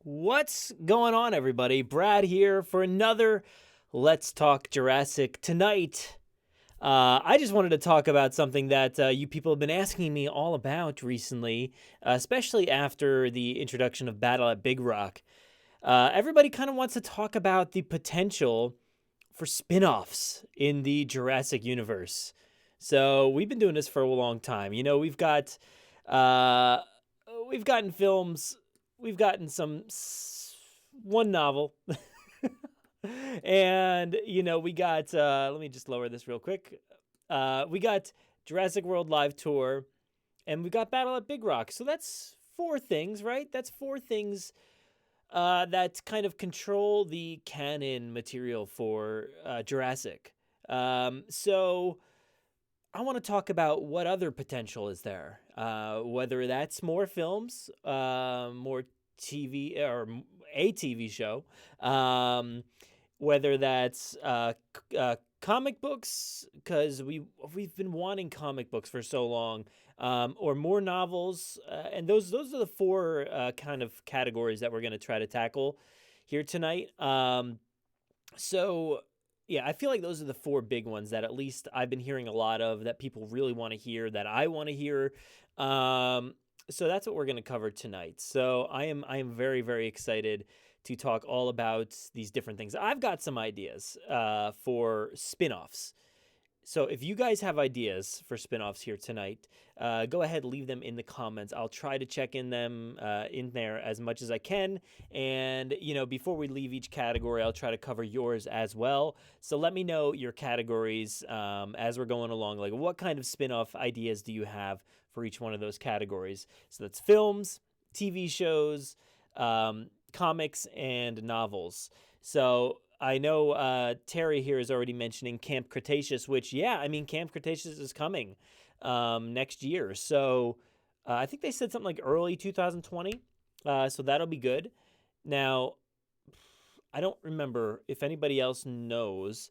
What's going on, everybody? Brad here for another Let's Talk Jurassic tonight. I just wanted to talk about something that you people have been asking me all about recently, especially after the introduction of Battle at Big Rock. Everybody kind of wants to talk about the potential for spin-offs in the Jurassic universe. So we've been doing this for a long time. Uh, we've gotten films, we've gotten one novel, and we got. Let me just lower this real quick. We got Jurassic World Live Tour, and we got Battle at Big Rock. So that's four things, right? That's four things that kind of control the canon material for Jurassic. So I want to talk about what other potential is there, whether that's more films, more TV or a TV show, whether that's comic books, because we've been wanting comic books for so long, or more novels, and those are the four kind of categories that we're going to try to tackle here tonight. So yeah, I feel like those are the four big ones that at least I've been hearing a lot of, that people really want to hear, that I want to hear. So that's what we're going to cover tonight. So I am very, very excited to talk all about these different things. I've got some ideas for spin-offs. So if you guys have ideas for spin-offs here tonight, go ahead, leave them in the comments. I'll try to check in them in there as much as I can. And, before we leave each category, I'll try to cover yours as well. So let me know your categories as we're going along. Like, what kind of spin-off ideas do you have for each one of those categories? So that's films, TV shows, comics, and novels. So I know Terry here is already mentioning Camp Cretaceous, which, Camp Cretaceous is coming next year. So I think they said something like early 2020. So that'll be good. Now, I don't remember if anybody else knows.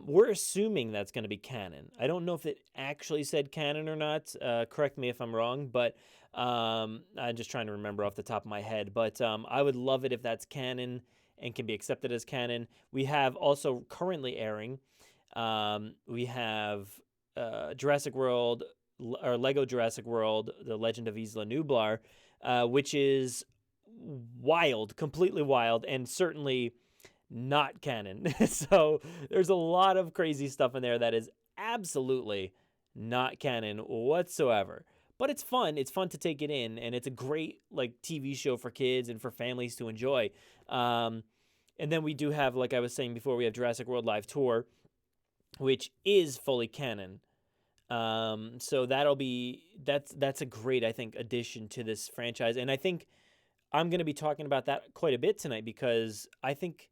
We're assuming that's going to be canon. I don't know if it actually said canon or not. Correct me if I'm wrong, but I'm just trying to remember off the top of my head. But I would love it if that's canon and can be accepted as canon. We have also currently airing, we have Jurassic World, or Lego Jurassic World, The Legend of Isla Nublar, which is wild, completely wild, and certainly not canon. So there's a lot of crazy stuff in there that is absolutely not canon whatsoever. But it's fun. It's fun to take it in, and it's a great TV show for kids and for families to enjoy. And then we do have, like I was saying before, we have Jurassic World Live Tour, which is fully canon. So that's a great, I think, addition to this franchise. And I think I'm going to be talking about that quite a bit tonight, because I think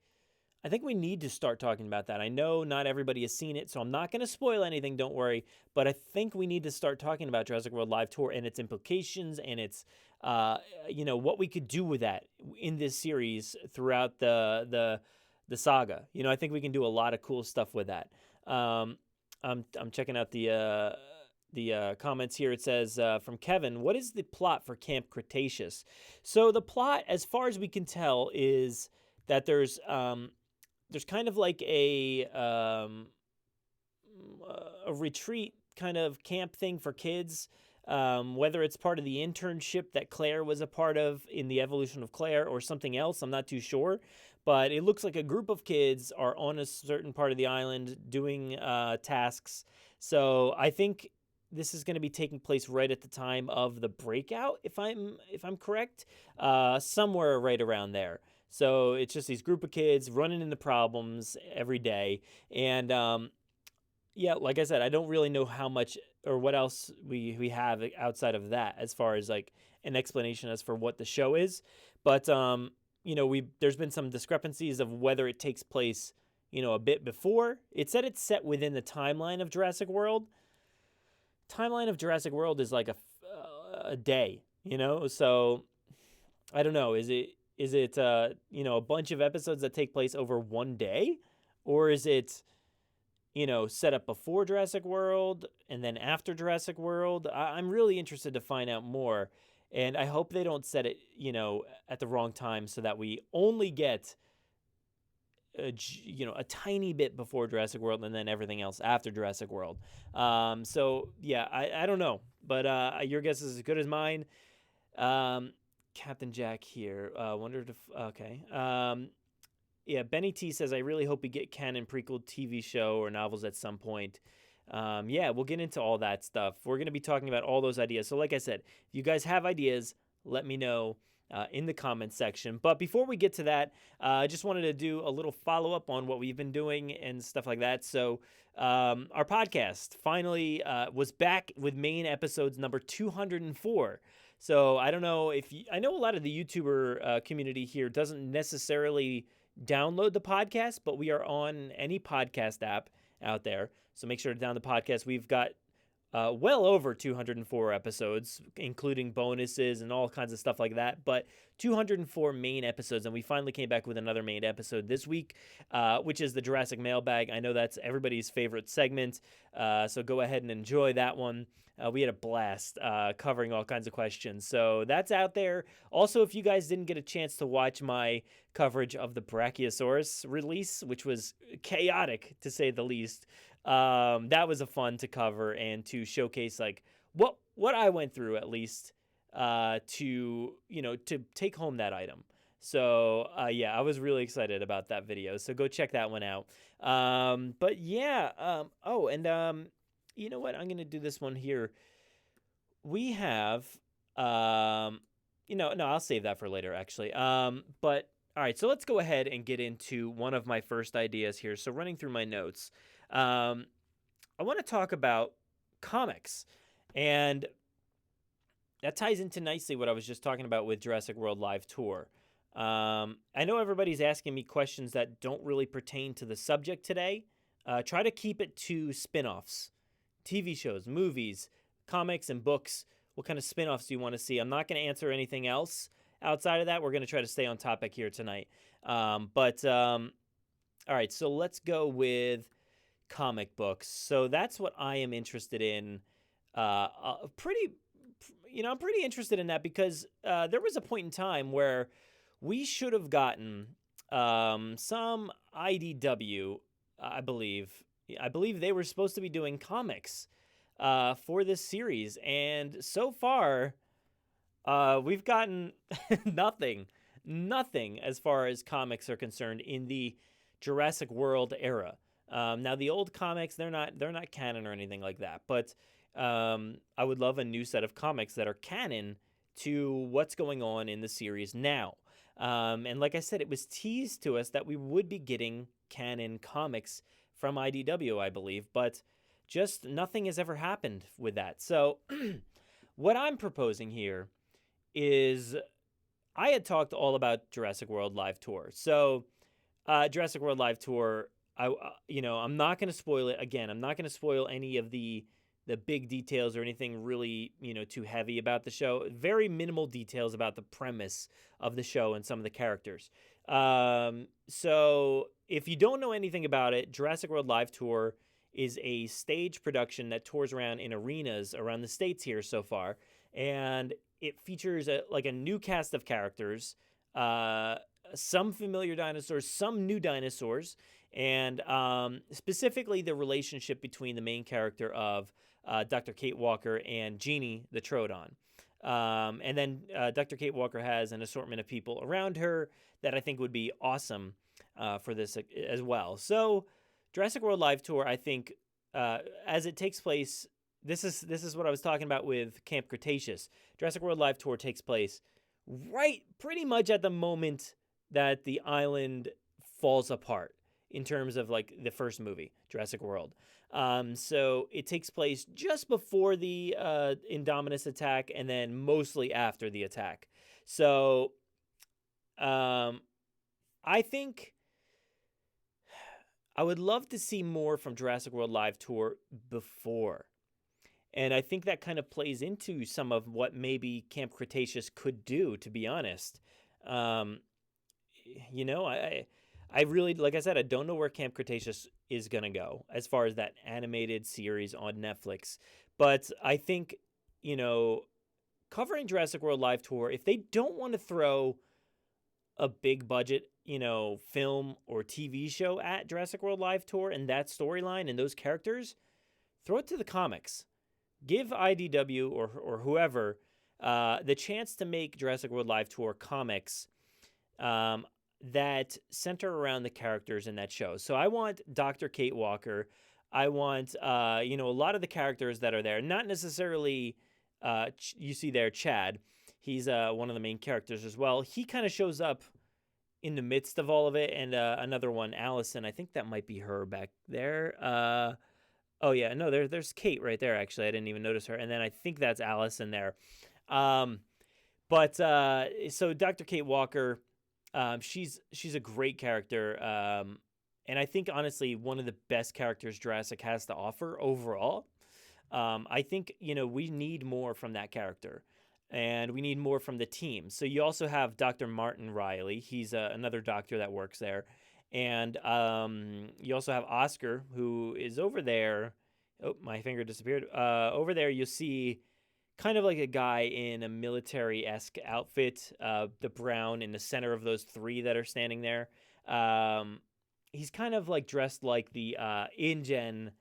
we need to start talking about that. I know not everybody has seen it, so I'm not going to spoil anything, don't worry. But I think we need to start talking about Jurassic World Live Tour and its implications and its, what we could do with that in this series throughout the saga. I think we can do a lot of cool stuff with that. I'm checking out the comments here. It says from Kevin, what is the plot for Camp Cretaceous? So the plot, as far as we can tell, is that there's kind of like a retreat kind of camp thing for kids, whether it's part of the internship that Claire was a part of in the evolution of Claire or something else. I'm not too sure, but it looks like a group of kids are on a certain part of the island doing tasks. So I think this is going to be taking place right at the time of the breakout, if I'm correct, somewhere right around there. So it's just these group of kids running into problems every day. And like I said, I don't really know how much or what else we have outside of that as far as like an explanation as for what the show is. But, there's been some discrepancies of whether it takes place, a bit before. It said it's set within the timeline of Jurassic World. Timeline of Jurassic World is like a day, So I don't know. Is it a bunch of episodes that take place over one day? Or is it, set up before Jurassic World and then after Jurassic World? I'm really interested to find out more. And I hope they don't set it, at the wrong time so that we only get a tiny bit before Jurassic World and then everything else after Jurassic World. So yeah, I don't know, but your guess is as good as mine. Captain Jack here. Wondered if okay. Yeah, Benny T says I really hope we get canon prequel TV show or novels at some point. Yeah, we'll get into all that stuff. We're going to be talking about all those ideas. So like I said, if you guys have ideas, let me know in the comments section. But before we get to that, I just wanted to do a little follow-up on what we've been doing and stuff like that. So our podcast finally was back with main episodes number 204. So I don't know I know a lot of the YouTuber community here doesn't necessarily download the podcast, but we are on any podcast app out there. So make sure to download the podcast. We've got well over 204 episodes, including bonuses and all kinds of stuff like that. But 204 main episodes, and we finally came back with another main episode this week, which is the Jurassic Mailbag. I know that's everybody's favorite segment, so go ahead and enjoy that one. We had a blast covering all kinds of questions. So that's out there. Also, if you guys didn't get a chance to watch my coverage of the Brachiosaurus release, which was chaotic to say the least, that was a fun to cover and to showcase like what I went through at least to take home that item. So yeah, I was really excited about that video. So go check that one out. But yeah, you know what? I'm going to do this one here. We have, no, I'll save that for later, actually. But, all right, so let's go ahead and get into one of my first ideas here. So running through my notes, I want to talk about comics. And that ties into nicely what I was just talking about with Jurassic World Live Tour. I know everybody's asking me questions that don't really pertain to the subject today. Try to keep it to spin-offs. TV shows, movies, comics, and books. What kind of spin-offs do you want to see? I'm not going to answer anything else outside of that. We're going to try to stay on topic here tonight. All right, so let's go with comic books. So that's what I am interested in. I'm pretty interested in that because there was a point in time where we should have gotten some IDW, I believe they were supposed to be doing comics for this series, and so far we've gotten nothing as far as comics are concerned in the Jurassic World era. Now the old comics, they're not canon or anything like that, but I would love a new set of comics that are canon to what's going on in the series now. And like I said, it was teased to us that we would be getting canon comics from IDW, I believe, but just nothing has ever happened with that. So what I'm proposing here is I had talked all about Jurassic World Live Tour. So Jurassic World Live Tour, I'm not going to spoil it. Again, I'm not going to spoil any of the big details or anything really, too heavy about the show. Very minimal details about the premise of the show and some of the characters. So if you don't know anything about it, Jurassic World Live Tour is a stage production that tours around in arenas around the States here so far. And it features a new cast of characters, some familiar dinosaurs, some new dinosaurs, and specifically the relationship between the main character of Dr. Kate Walker and Jeannie the Troodon. And then Dr. Kate Walker has an assortment of people around her that I think would be awesome for this as well. So Jurassic World Live Tour, I think, as it takes place, this is what I was talking about with Camp Cretaceous. Jurassic World Live Tour takes place right pretty much at the moment that the island falls apart in terms of like the first movie, Jurassic World. So it takes place just before the Indominus attack and then mostly after the attack. So I think I would love to see more from Jurassic World Live Tour before. And I think that kind of plays into some of what maybe Camp Cretaceous could do, to be honest. I really, like I said, I don't know where Camp Cretaceous is going to go as far as that animated series on Netflix. But I think, covering Jurassic World Live Tour, if they don't want to throw a big budget, film or TV show at Jurassic World Live Tour and that storyline and those characters, throw it to the comics. Give IDW or whoever the chance to make Jurassic World Live Tour comics that center around the characters in that show. So I want Dr. Kate Walker. I want, a lot of the characters that are there, not necessarily, you see there, Chad. He's one of the main characters as well. He kind of shows up in the midst of all of it. And another one, Allison, I think that might be her back there. Oh, yeah, no, there's Kate right there, actually. I didn't even notice her. And then I think that's Allison there. So Dr. Kate Walker, she's a great character. And I think, honestly, one of the best characters Jurassic has to offer overall. I think, we need more from that character. And we need more from the team. So you also have Dr. Martin Riley. He's another doctor that works there. And you also have Oscar, who is over there. Oh, my finger disappeared. Over there, you'll see kind of like a guy in a military-esque outfit, the brown in the center of those three that are standing there. He's kind of like dressed like the InGen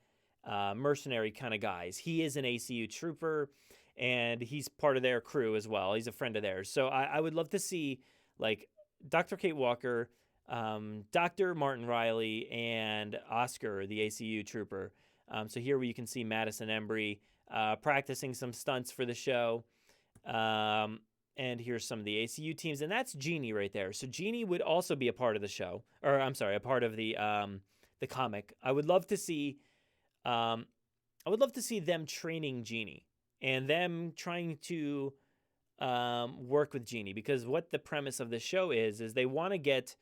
mercenary kind of guys. He is an ACU trooper, and he's part of their crew as well. He's a friend of theirs. So I would love to see like Dr. Kate Walker, Dr. Martin Riley, and Oscar, the ACU trooper. So here you can see Madison Embry practicing some stunts for the show. And here's some of the ACU teams, and that's Jeannie right there. So Jeannie would also be a part of the show, or I'm sorry, a part of the comic. I would love to see them training Jeannie and them trying to work with Jeannie, because what the premise of the show is they want to get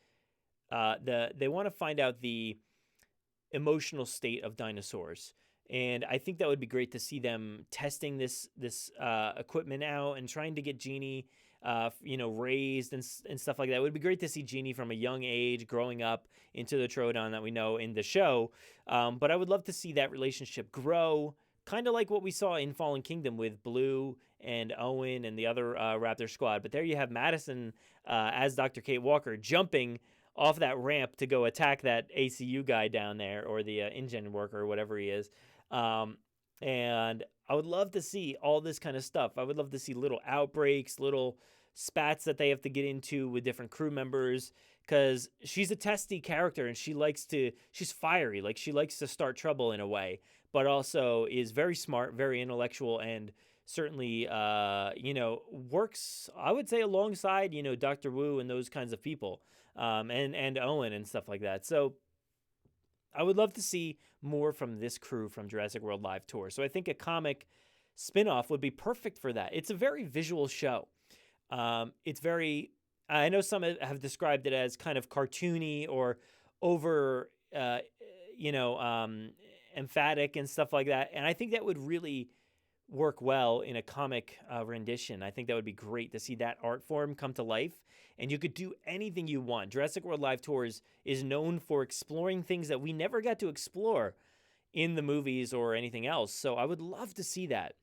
they want to find out the emotional state of dinosaurs. And I think that would be great to see them testing this equipment out and trying to get Jeannie, raised and stuff like that. It would be great to see Jeannie from a young age growing up into the Troodon that we know in the show. But I would love to see that relationship grow, kind of like what we saw in Fallen Kingdom with Blue and Owen and the other Raptor squad. But there you have Madison as Dr. Kate Walker jumping off that ramp to go attack that ACU guy down there, or the InGen worker, or whatever he is. And I would love to see all this kind of stuff. I would love to see little outbreaks, little spats that they have to get into with different crew members, because she's a testy character and she's fiery. Like, she likes to start trouble in a way, but also is very smart, very intellectual, and certainly, works, I would say, alongside, Dr. Wu and those kinds of people, and Owen and stuff like that. So I would love to see more from this crew from Jurassic World Live Tour. So I think a comic spinoff would be perfect for that. It's a very visual show. I know some have described it as kind of cartoony or over, emphatic and stuff like that. And I think that would really work well in a comic rendition. I think that would be great to see that art form come to life. And you could do anything you want. Jurassic World Live Tours is known for exploring things that we never got to explore in the movies or anything else. So I would love to see that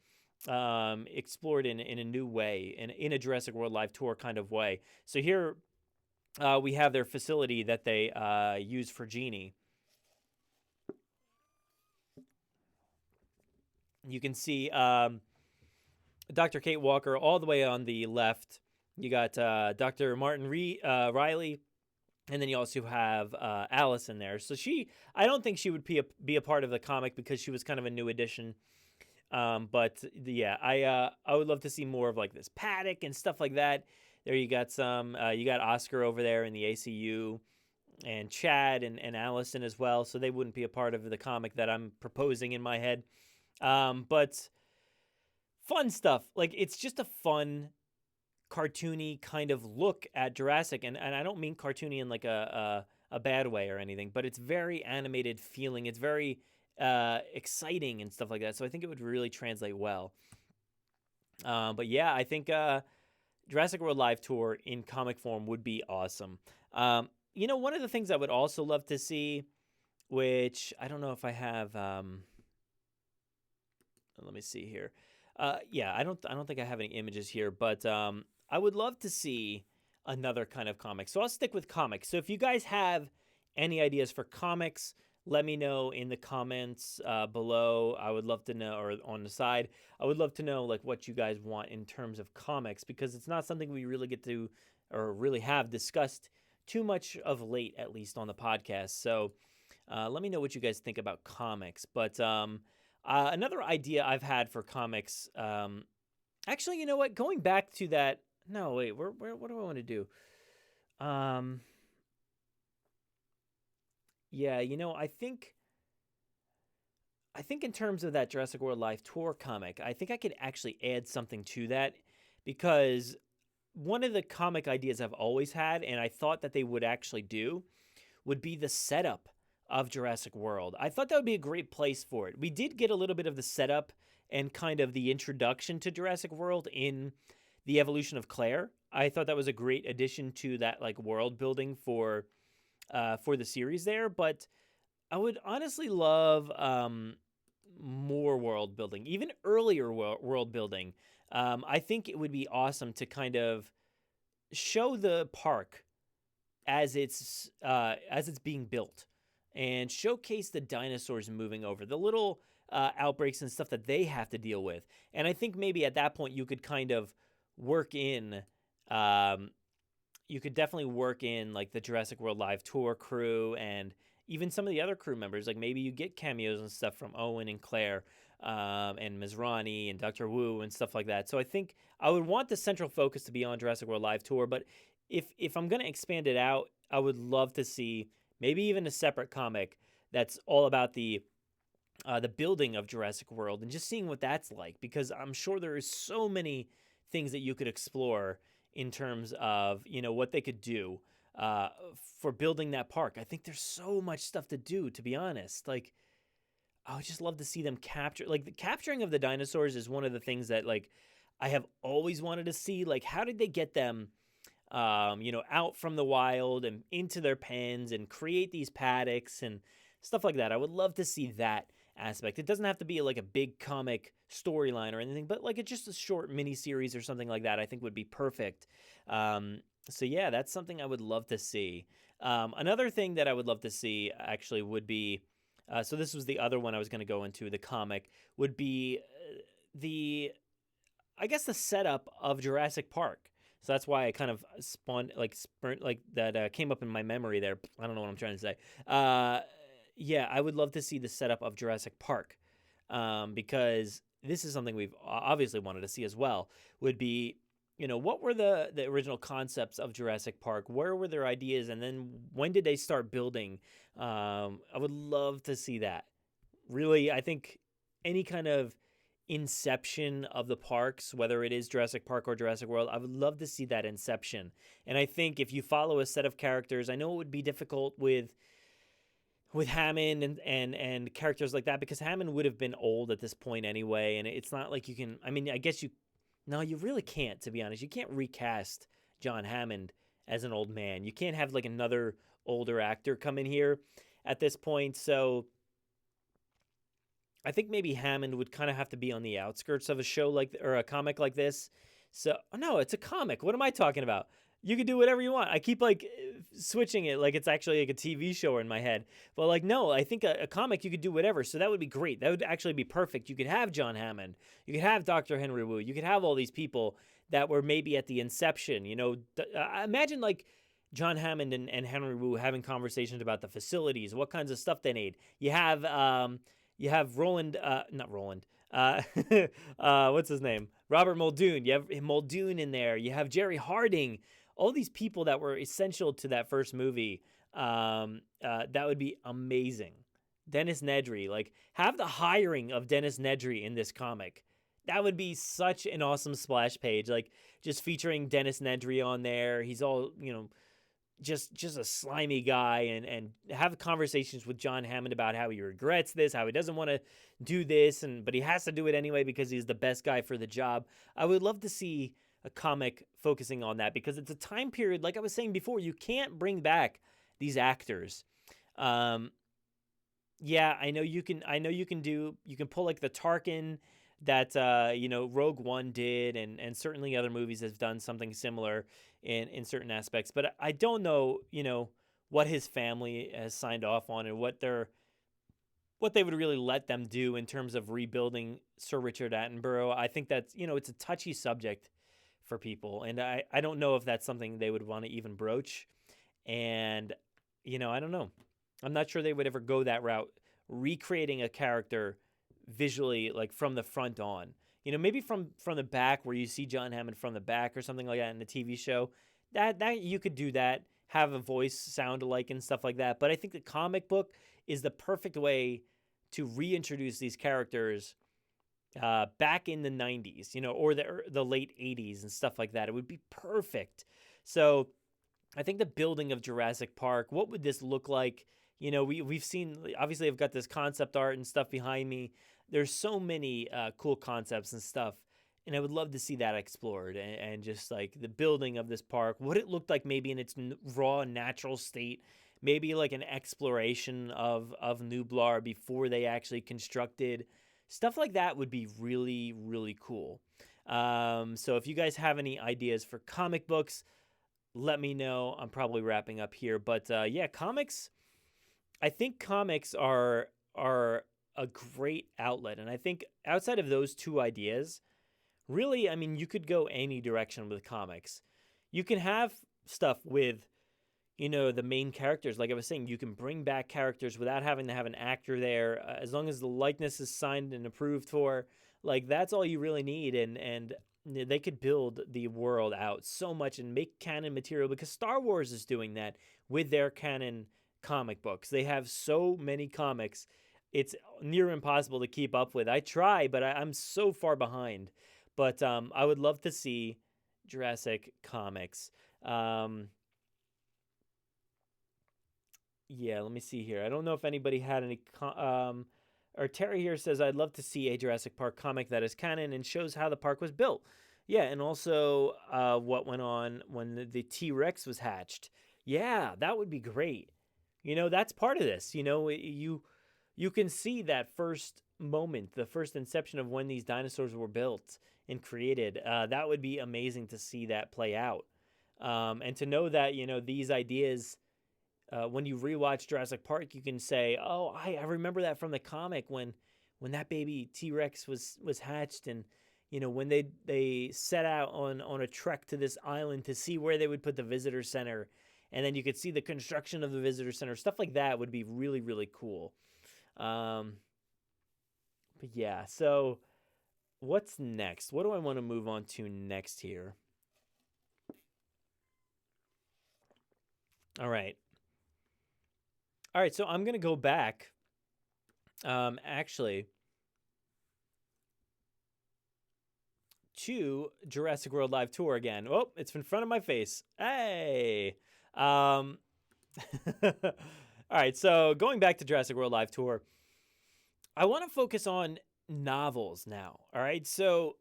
explored in a new way, in a Jurassic World Live Tour kind of way. So here we have their facility that they use for Jeannie. You can see Dr. Kate Walker all the way on the left. You got Dr. Martin Riley, and then you also have Allison there. So I don't think she would be a part of the comic because she was kind of a new addition. I would love to see more of like this paddock and stuff like that. There you got you got Oscar over there in the ACU, and Chad and Allison as well. So they wouldn't be a part of the comic that I'm proposing in my head. But fun stuff. Like, it's just a fun, cartoony kind of look at Jurassic. And I don't mean cartoony in like a bad way or anything, but it's very animated feeling. It's very exciting and stuff like that. So I think it would really translate well. But yeah, I think Jurassic World Live Tour in comic form would be awesome. One of the things I would also love to see, which I don't know if I have... let me see here. Yeah, I don't think I have any images here, but I would love to see another kind of comic. So I'll stick with comics. So if you guys have any ideas for comics, let me know in the comments below. I would love to know, or on the side, I would love to know like what you guys want in terms of comics, because it's not something we really get to or really have discussed too much of late, at least on the podcast. So let me know what you guys think about comics. But another idea I've had for comics, actually, you know what? Going back to that, no, wait, what do I want to do? Um, yeah, I think in terms of that Jurassic World Live Tour comic, I think I could actually add something to that, because one of the comic ideas I've always had, and I thought that they would actually do, would be the setup of Jurassic World. I thought that would be a great place for it. We did get a little bit of the setup and kind of the introduction to Jurassic World in The Evolution of Claire. I thought that was a great addition to that like world building for the series there, but I would honestly love more world building, even earlier world building. I think it would be awesome to kind of show the park as it's being built, and showcase the dinosaurs moving over, the little outbreaks and stuff that they have to deal with. And I think maybe at that point you could kind of work in, you could definitely work in like the Jurassic World Live Tour crew and even some of the other crew members. Like maybe you get cameos and stuff from Owen and Claire, and Mizrani and Dr. Wu and stuff like that. So I think I would want the central focus to be on Jurassic World Live Tour, but if I'm going to expand it out, I would love to see maybe even a separate comic that's all about the building of Jurassic World and just seeing what that's like, because I'm sure there is so many things that you could explore in terms of, what they could do for building that park. I think there's so much stuff to do, to be honest. Like, I would just love to see them capture, like the capturing of the dinosaurs is one of the things that like I have always wanted to see. Like, how did they get them, out from the wild and into their pens and create these paddocks and stuff like that? I would love to see that aspect. It doesn't have to be like a big comic storyline or anything, but like it's just a short mini series or something like that, I think would be perfect. So yeah, that's something I would love to see. Another thing that I would love to see actually would be, so this was the other one I was going to go into, the comic, would be the, I guess, the setup of Jurassic Park. So that's why I kind of spawned, like, that came up in my memory there. I don't know what I'm trying to say. Yeah, I would love to see the setup of Jurassic Park, because this is something we've obviously wanted to see as well, would be, what were the original concepts of Jurassic Park? Where were their ideas? And then when did they start building? I would love to see that. Really, I think any kind of inception of the parks, whether it is Jurassic Park or Jurassic World, I would love to see that inception. And I think if you follow a set of characters, I know it would be difficult with Hammond and characters like that, because Hammond would have been old at this point anyway, and it's not like you can, I mean, I guess no, you really can't, to be honest. You can't recast John Hammond as an old man. You can't have like another older actor come in here at this point. So I think maybe Hammond would kind of have to be on the outskirts of a show like, or a comic like this. So, no, it's a comic. What am I talking about? You can do whatever you want. I keep like switching it like it's actually like a TV show in my head. But like, no, I think a comic, you could do whatever. So that would be great. That would actually be perfect. You could have John Hammond. You could have Dr. Henry Wu. You could have all these people that were maybe at the inception. Imagine like John Hammond and Henry Wu having conversations about the facilities, what kinds of stuff they need. You have Roland, not Roland. What's his name? Robert Muldoon. You have Muldoon in there. You have Jerry Harding. All these people that were essential to that first movie. That would be amazing. Dennis Nedry, like have the hiring of Dennis Nedry in this comic. That would be such an awesome splash page. Like just featuring Dennis Nedry on there. He's all, just a slimy guy, and have conversations with John Hammond about how he regrets this, how he doesn't want to do this, but he has to do it anyway because he's the best guy for the job. I would love to see a comic focusing on that, because it's a time period, like I was saying before, you can't bring back these actors. Yeah, I know you can pull like the Tarkin that Rogue One did, and certainly other movies have done something similar in certain aspects. But I don't know, what his family has signed off on and what they would really let them do in terms of rebuilding Sir Richard Attenborough. I think that's, it's a touchy subject for people, and I don't know if that's something they would want to even broach. And I don't know. I'm not sure they would ever go that route, recreating a character visually, like from the front on. Maybe from the back, where you see John Hammond from the back or something like that in the TV show. That you could do that, have a voice sound alike and stuff like that. But I think the comic book is the perfect way to reintroduce these characters back in the 90s, or the late 80s and stuff like that. It would be perfect. So I think the building of Jurassic Park, what would this look like? We've seen, obviously I've got this concept art and stuff behind me. There's so many cool concepts and stuff, and I would love to see that explored, and just like the building of this park, what it looked like maybe in its raw natural state, maybe like an exploration of Nublar before they actually constructed. Stuff like that would be really, really cool. So if you guys have any ideas for comic books, let me know. I'm probably wrapping up here, but yeah, comics. I think comics are a great outlet, and I think outside of those two ideas, really, I mean, you could go any direction with comics. You can have stuff with, the main characters. Like I was saying, you can bring back characters without having to have an actor there, as long as the likeness is signed and approved for. Like, that's all you really need, and they could build the world out so much and make canon material, because Star Wars is doing that with their canon comic books. They have so many comics, it's near impossible to keep up with. I try, but I'm so far behind. But I would love to see Jurassic comics. Yeah, let me see here. I don't know if anybody had any. Or Terry here says, I'd love to see a Jurassic Park comic that is canon and shows how the park was built. Yeah, and also what went on when the T-Rex was hatched. Yeah, that would be great. That's part of this. You can see that first moment, the first inception of when these dinosaurs were built and created. That would be amazing to see that play out. And to know that, these ideas, when you rewatch Jurassic Park, you can say, oh, I remember that from the comic when that baby T-Rex was hatched, and, when they set out on a trek to this island to see where they would put the visitor center. And then you could see the construction of the visitor center. Stuff like that would be really, really cool. But yeah, so what's next? What do I want to move on to next here? All right, so I'm going to go back, actually, to Jurassic World Live Tour again. Oh, it's in front of my face. Hey! All right, so going back to Jurassic World Live Tour, I want to focus on novels now. All right, so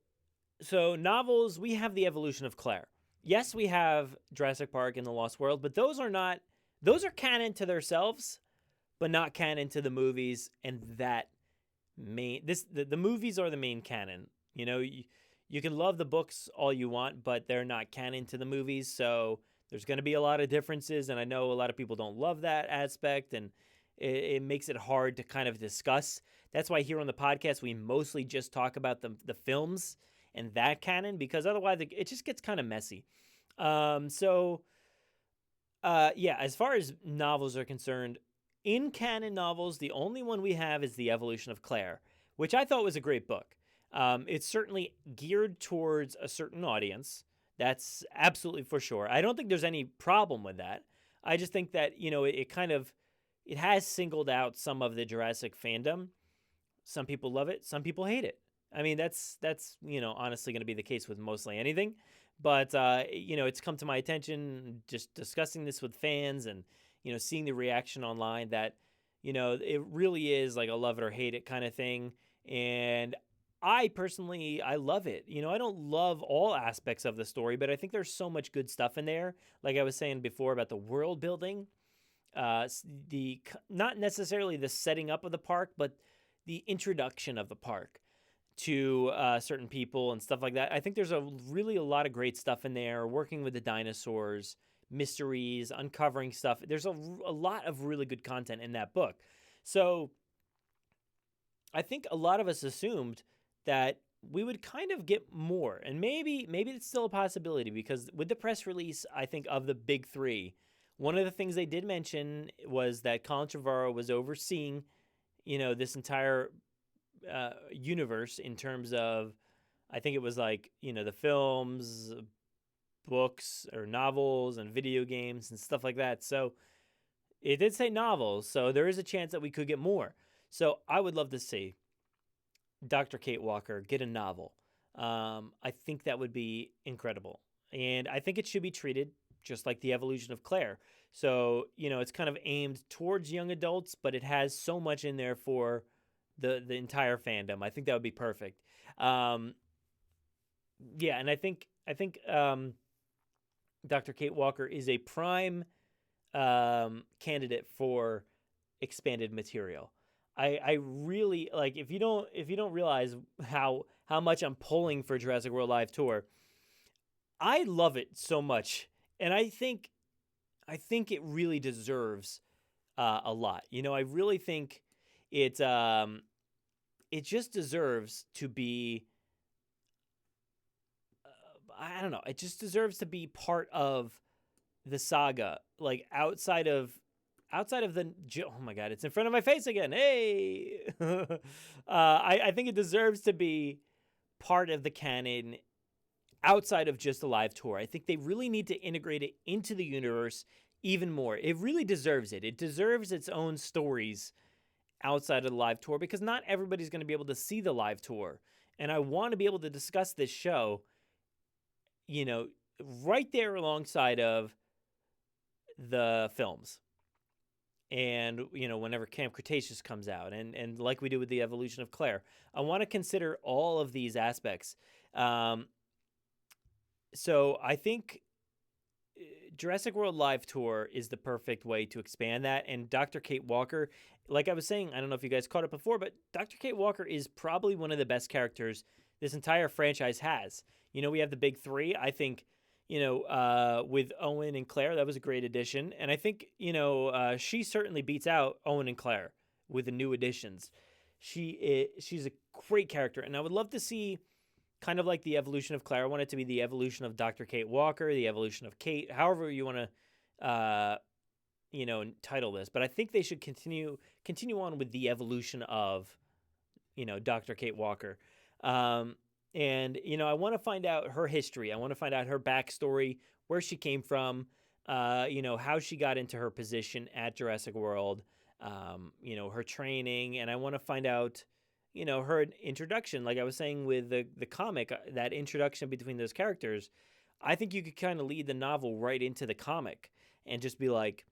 novels, we have the evolution of Claire. Yes, we have Jurassic Park and the Lost World, but those are canon to themselves, but not canon to the movies. And that the movies are the main canon. You can love the books all you want, but they're not canon to the movies. So there's going to be a lot of differences, and I know a lot of people don't love that aspect, and it makes it hard to kind of discuss. That's why here on the podcast, we mostly just talk about the films and that canon, because otherwise it just gets kind of messy. Yeah, as far as novels are concerned, in canon novels, the only one we have is The Evolution of Claire, which I thought was a great book. It's certainly geared towards a certain audience. That's absolutely for sure. I don't think there's any problem with that. I just think that, it has singled out some of the Jurassic fandom. Some people love it. Some people hate it. I mean, that's honestly going to be the case with mostly anything. But, it's come to my attention just discussing this with fans and, seeing the reaction online that, it really is like a love it or hate it kind of thing. And I personally love it. I don't love all aspects of the story, but I think there's so much good stuff in there. Like I was saying before about the world building, not necessarily the setting up of the park, but the introduction of the park to certain people and stuff like that. I think there's a lot of great stuff in there, working with the dinosaurs, mysteries, uncovering stuff. There's a lot of really good content in that book. So I think a lot of us assumed that we would kind of get more, and maybe it's still a possibility, because with the press release, I think, of the big three, one of the things they did mention was that Colin Trevorrow was overseeing, this entire universe in terms of, I think it was like, the films, books or novels and video games and stuff like that. So it did say novels, so there is a chance that we could get more. So I would love to see Dr. Kate Walker get a novel. I think that would be incredible. And I think it should be treated just like The Evolution of Claire. So, it's kind of aimed towards young adults, but it has so much in there for the entire fandom. I think that would be perfect. And I think Dr. Kate Walker is a prime candidate for expanded material. I really like, if you don't realize how much I'm pulling for Jurassic World Live Tour. I love it so much, and I think it really deserves a lot. I really think it just deserves to be. I don't know. It just deserves to be part of the saga, like outside of the. Oh my God! It's in front of my face again. Hey, I think it deserves to be part of the canon, outside of just the live tour. I think they really need to integrate it into the universe even more. It really deserves it. It deserves its own stories outside of the live tour, because not everybody's going to be able to see the live tour, and I want to be able to discuss this show, right there alongside of the films. And, whenever Camp Cretaceous comes out, and like we do with The Evolution of Claire, I want to consider all of these aspects. So I think Jurassic World Live Tour is the perfect way to expand that. And Dr. Kate Walker, like I was saying, I don't know if you guys caught it before, but Dr. Kate Walker is probably one of the best characters this entire franchise has. We have the big three. I think, with Owen and Claire, that was a great addition. And I think, she certainly beats out Owen and Claire with the new additions. She's a great character. And I would love to see, kind of like The Evolution of Claire, I want it to be The Evolution of Dr. Kate Walker, The Evolution of Kate, however you want to, title this. But I think they should continue on with The Evolution of, Dr. Kate Walker. And, I want to find out her history. I want to find out her backstory, where she came from, how she got into her position at Jurassic World, her training. And I want to find out, her introduction. Like I was saying with the comic, that introduction between those characters, I think you could kind of lead the novel right into the comic and just be like,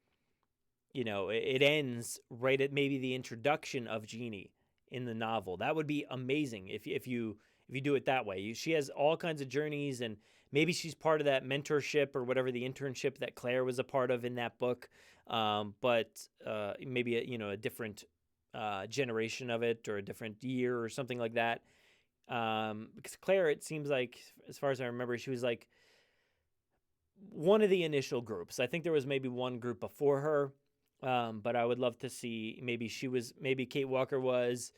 it ends right at maybe the introduction of Jeannie in the novel. That would be amazing if you do it that way. She has all kinds of journeys, and maybe she's part of that mentorship or whatever, the internship that Claire was a part of in that book. But maybe a different generation of it, or a different year or something like that. Because Claire, it seems like, as far as I remember, she was like one of the initial groups. I think there was maybe one group before her. But I would love to see, maybe Kate Walker was,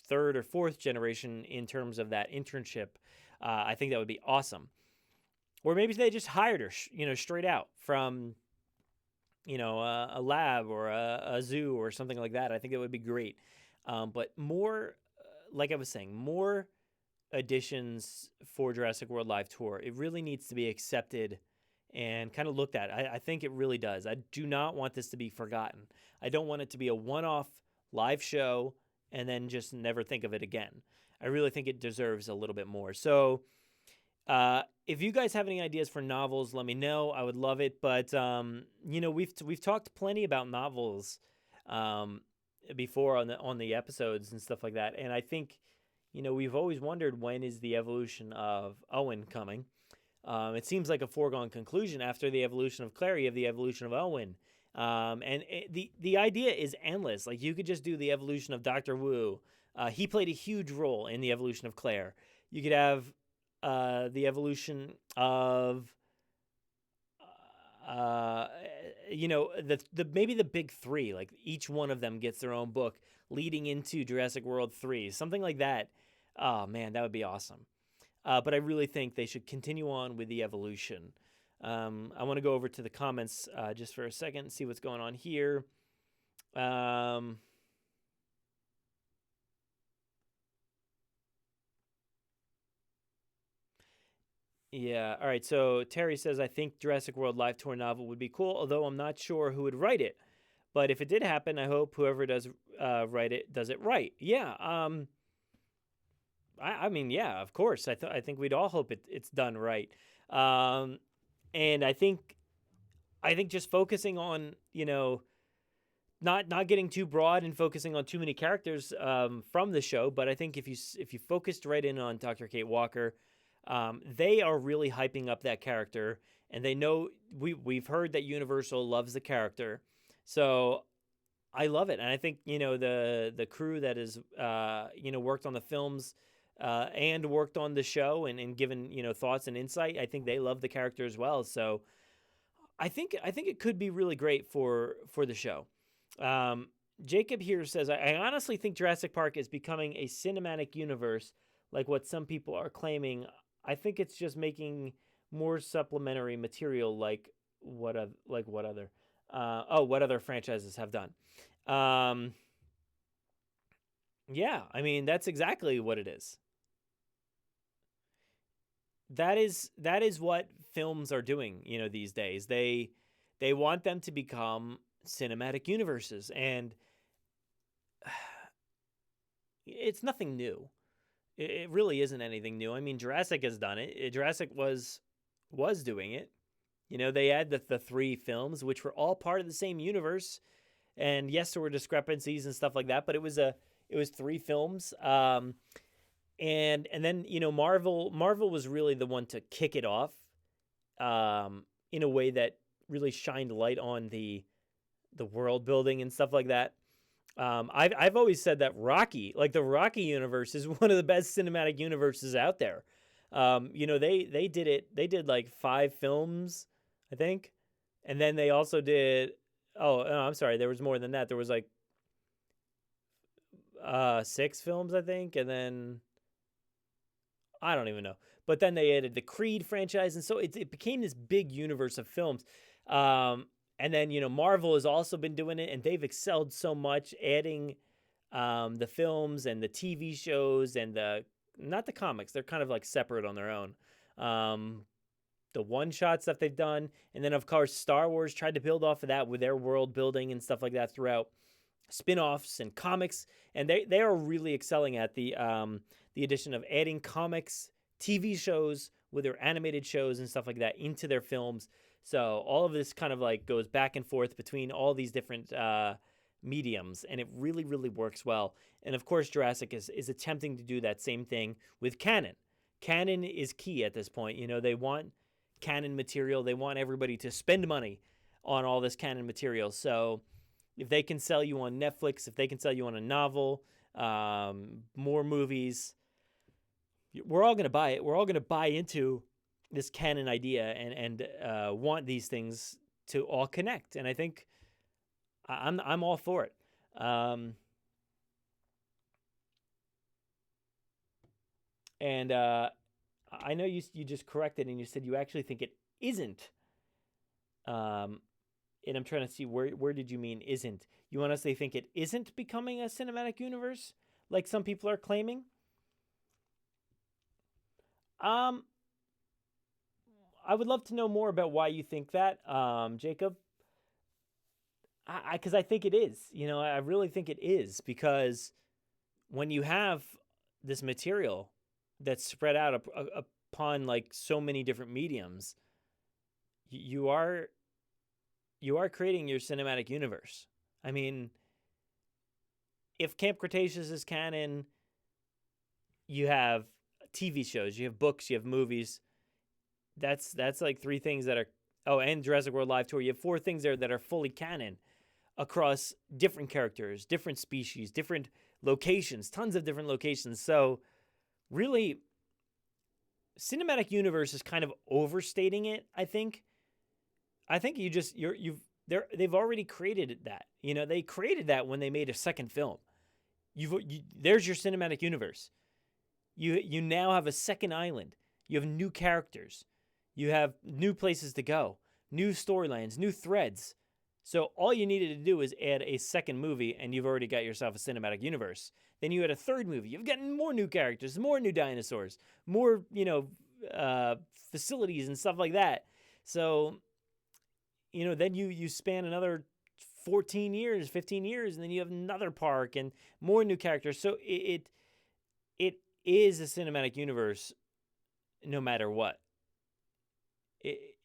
third or fourth generation in terms of that internship. I think that would be awesome. Or maybe they just hired her, straight out from, a lab or a zoo or something like that. I think that would be great. But more, like I was saying, more additions for Jurassic World Live Tour. It really needs to be accepted and kind of looked at. I think it really does. I do not want this to be forgotten. I don't want it to be a one-off live show and then just never think of it again. I really think it deserves a little bit more. So if you guys have any ideas for novels, let me know. I would love it. But, we've talked plenty about novels before on the episodes and stuff like that. And I think, we've always wondered, when is the evolution of Owen coming? It seems like a foregone conclusion. After the evolution of Claire, you have the evolution of Owen. The idea is endless. Like, you could just do the evolution of Dr. Wu, He played a huge role in the evolution of Claire. You could have the evolution of uh, the maybe the big three, like each one of them gets their own book leading into Jurassic World 3, something like that. Oh man, that would be awesome. But I really think they should continue on with the evolution. I want to go over to the comments just for a second and see what's going on here. Yeah. All right. So Terry says, I think Jurassic World Live Tour novel would be cool, although I'm not sure who would write it. But if it did happen, I hope whoever does write it does it right. Yeah. I mean, yeah, of course. I think we'd all hope it's done right. And I think just focusing on, not getting too broad and focusing on too many characters from the show, but I think if you focused right in on Dr. Kate Walker, they are really hyping up that character, and they know we've heard that Universal loves the character, so I love it, and I think the crew that is worked on the films and worked on the show and given thoughts and insight. I think they love the character as well, so I think it could be really great for the show. Jacob here says, I honestly think Jurassic Park is becoming a cinematic universe, like what some people are claiming. I think it's just making more supplementary material, like what other franchises have done. Yeah, I mean that's exactly what it is. That is what films are doing, these days. They want them to become cinematic universes, and it's nothing new. It really isn't anything new. I mean, Jurassic has done it. Jurassic was doing it. They had the three films, which were all part of the same universe. And yes, there were discrepancies and stuff like that, but it was three films. And then Marvel was really the one to kick it off, in a way that really shined light on the world building and stuff like that. I've always said that Rocky, like the Rocky universe, is one of the best cinematic universes out there. They did it. They did like 5 films, I think, and then they also did. Oh, no, I'm sorry. There was more than that. There was like 6 films, I think, and then I don't even know. But then they added the Creed franchise, and so it became this big universe of films. And then, Marvel has also been doing it, and they've excelled so much, adding the films and the TV shows and not the comics. They're kind of like separate on their own. The one-shots that they've done. And then, of course, Star Wars tried to build off of that with their world building and stuff like that throughout spinoffs and comics. And they are really excelling at the addition of adding comics, TV shows with their animated shows and stuff like that into their films. So all of this kind of like goes back and forth between all these different mediums, and it really, really works well. And of course, Jurassic is attempting to do that same thing with canon. Canon is key at this point. They want canon material. They want everybody to spend money on all this canon material. So if they can sell you on Netflix, if they can sell you on a novel, more movies, we're all going to buy it. We're all going to buy into this canon idea and want these things to all connect. And I think I'm all for it. And I know you just corrected and you said you actually think it isn't. And I'm trying to see where did you mean isn't? You honestly think it isn't becoming a cinematic universe like some people are claiming? I would love to know more about why you think that, Jacob. Because I think it is. I really think it is, because when you have this material that's spread out upon like so many different mediums, you are creating your cinematic universe. I mean, if Camp Cretaceous is canon, you have TV shows, you have books, you have movies. That's like 3 things that are. Oh, and Jurassic World Live Tour. You have 4 things there that are fully canon across different characters, different species, different locations, tons of different locations. So really, cinematic universe is kind of overstating it, I think. I think they've already created that. They created that when they made a second film. There's your cinematic universe. You now have a second island. You have new characters. You have new places to go, new storylines, new threads. So all you needed to do is add a second movie, and you've already got yourself a cinematic universe. Then you had a third movie. You've gotten more new characters, more new dinosaurs, more facilities and stuff like that. So then you span another 14 years, 15 years, and then you have another park and more new characters. So it is a cinematic universe no matter what.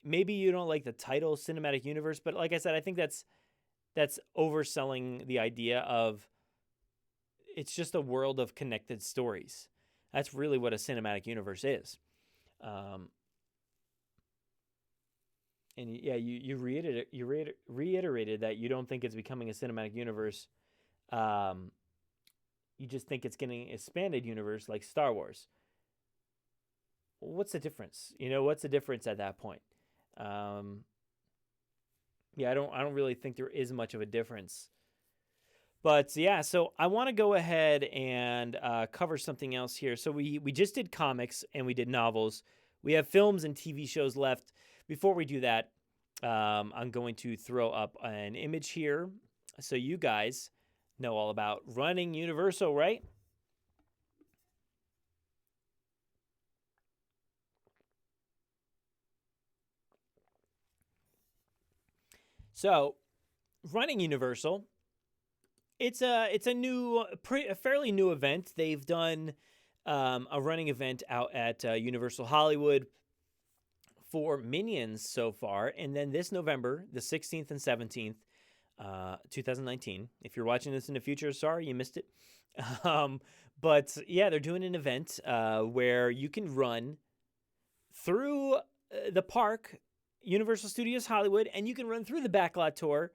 Maybe you don't like the title cinematic universe, but like I said, I think that's overselling the idea of it's just a world of connected stories. That's really what a cinematic universe is. And yeah, you reiterated that you don't think it's becoming a cinematic universe. You just think it's getting an expanded universe like Star Wars. What's the difference? What's the difference at that point? Yeah, I don't really think there is much of a difference. But yeah, so I want to go ahead and cover something else here. So we just did comics and we did novels. We have films and TV shows left. Before we do that, I'm going to throw up an image here so you guys know all about running Universal, right? So, running Universal, it's a fairly new event. They've done a running event out at Universal Hollywood for Minions so far, and then this November, the 16th and 17th, 2019. If you're watching this in the future, sorry you missed it. But yeah, they're doing an event where you can run through the park, Universal Studios Hollywood, and you can run through the backlot tour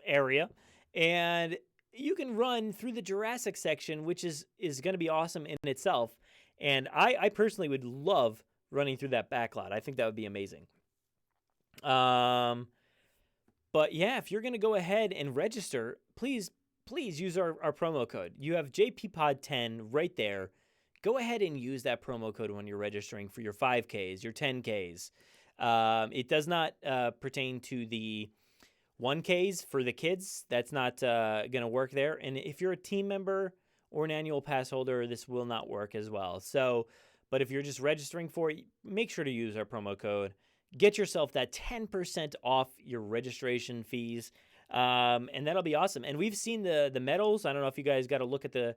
area, and you can run through the Jurassic section, which is going to be awesome in itself. And I personally would love running through that backlot. I think that would be amazing. But yeah, if you're going to go ahead and register, please use our promo code. You have JPPod10 right there. Go ahead and use that promo code when you're registering for your 5Ks, your 10Ks. It does not pertain to the 1Ks for the kids. That's not going to work there. And if you're a team member or an annual pass holder, this will not work as well. So, but if you're just registering for it, make sure to use our promo code. Get yourself that 10% off your registration fees, and that'll be awesome. And we've seen the medals. I don't know if you guys got to look at the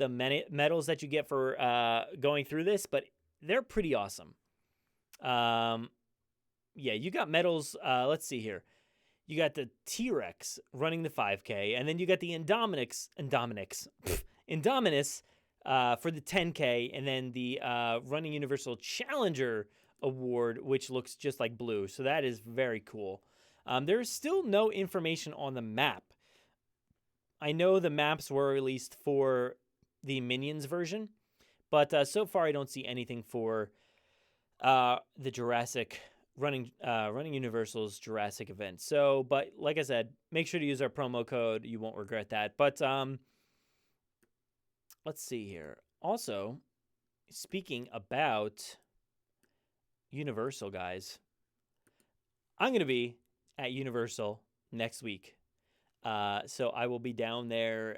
medals that you get for going through this, but they're pretty awesome. Yeah, you got medals. Let's see here. You got the T-Rex running the 5K, and then you got the Indominus for the 10K, and then the Running Universal Challenger Award, which looks just like blue. So that is very cool. There's still no information on the map. I know the maps were released for the Minions version, but so far I don't see anything for the Jurassic Running Universal's Jurassic event. So, but like I said, make sure to use our promo code. You won't regret that. But let's see here. Also, speaking about Universal, guys, I'm going to be at Universal next week. So I will be down there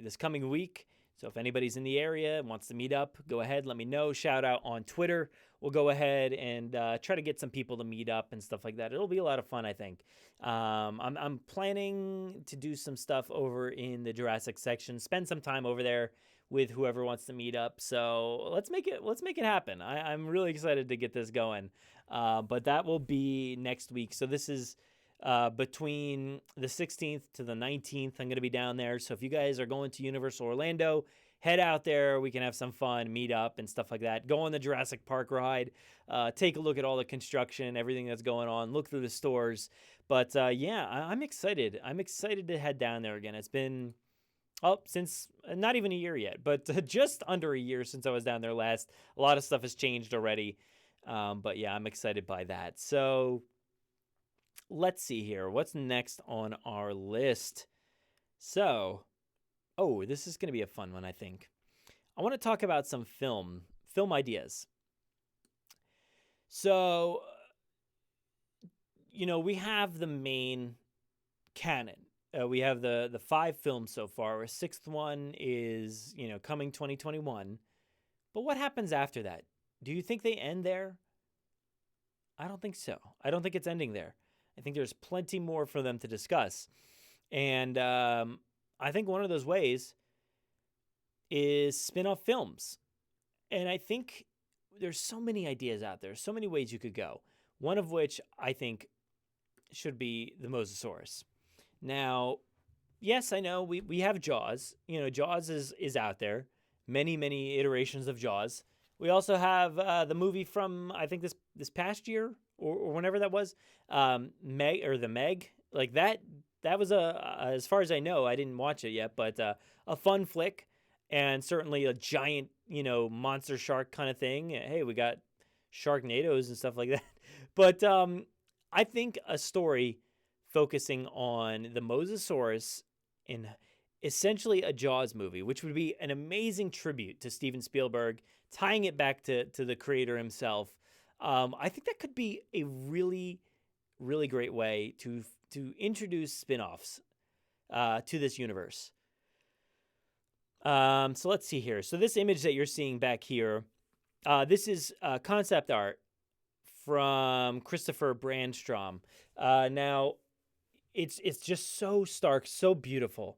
this coming week. So if anybody's in the area and wants to meet up, go ahead, let me know. Shout out on Twitter. We'll go ahead and try to get some people to meet up and stuff like that. It'll be a lot of fun, I think. I'm planning to do some stuff over in the Jurassic section. Spend some time over there with whoever wants to meet up. So let's make it happen. I'm really excited to get this going. But that will be next week. So this is between the 16th to the 19th. I'm going to be down there. So if you guys are going to Universal Orlando, head out there. We can have some fun, meet up and stuff like that. Go on the Jurassic Park ride. Take a look at all the construction, everything that's going on. Look through the stores. But yeah, I'm excited. I'm excited to head down there again. It's been Oh, since not even a year yet, but just under a year since I was down there last. A lot of stuff has changed already. But yeah, I'm excited by that. So let's see here. What's next on our list? So, oh, this is going to be a fun one, I think. I want to talk about some film ideas. So, we have the main canon. We have the five films so far. Our sixth one is, coming 2021. But what happens after that? Do you think they end there? I don't think so. I don't think it's ending there. I think there's plenty more for them to discuss. And I think one of those ways is spin-off films. And I think there's so many ideas out there, so many ways you could go. One of which I think should be the Mosasaurus. Now, yes, I know we have Jaws. Jaws is out there. Many, many iterations of Jaws. We also have the movie from, I think, this past year or whenever that was, Meg, or the Meg. Like that was as far as I know, I didn't watch it yet, but a fun flick, and certainly a giant, monster shark kind of thing. Hey, we got Sharknadoes and stuff like that. But I think a story focusing on the Mosasaurus in essentially a Jaws movie, which would be an amazing tribute to Steven Spielberg, tying it back to the creator himself. I think that could be a really, really great way to introduce spin-offs to this universe. So let's see here. So this image that you're seeing back here, this is concept art from Christopher Brandstrom. Now, it's just so stark, so beautiful.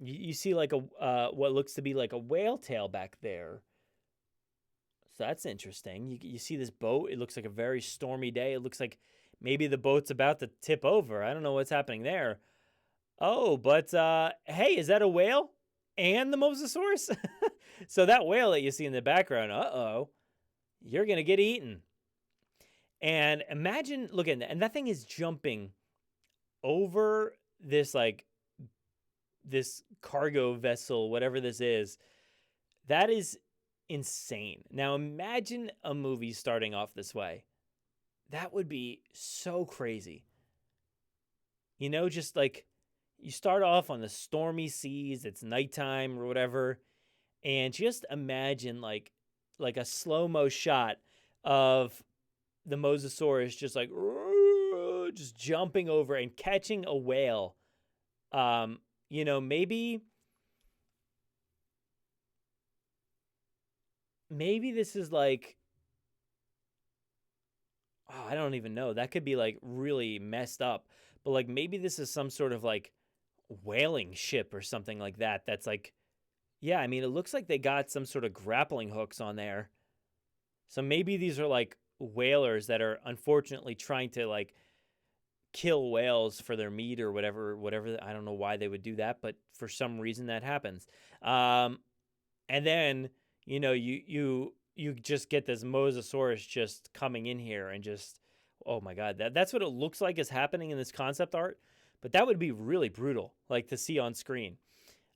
You see like what looks to be like a whale tail back there. So that's interesting. You see this boat. It looks like a very stormy day. It looks like maybe the boat's about to tip over. I don't know what's happening there. Oh, but hey, is that a whale and the Mosasaurus? So that whale that you see in the background, you're going to get eaten. And imagine, look at that. And that thing is jumping over this cargo vessel, whatever this is. That is insane. Now imagine a movie starting off this way. That would be so crazy. Just like you start off on the stormy seas, it's nighttime or whatever, and just imagine like a slow-mo shot of the Mosasaurus just like just jumping over and catching a whale. Maybe this is like, I don't even know. That could be like really messed up. But like maybe this is some sort of like whaling ship or something like that. That's like, yeah, I mean, it looks like they got some sort of grappling hooks on there. So maybe these are like whalers that are unfortunately trying to like kill whales for their meat or whatever. I don't know why they would do that, but for some reason that happens. And then, you just get this Mosasaurus just coming in here and just, oh my God, that's what it looks like is happening in this concept art. But that would be really brutal, like to see on screen.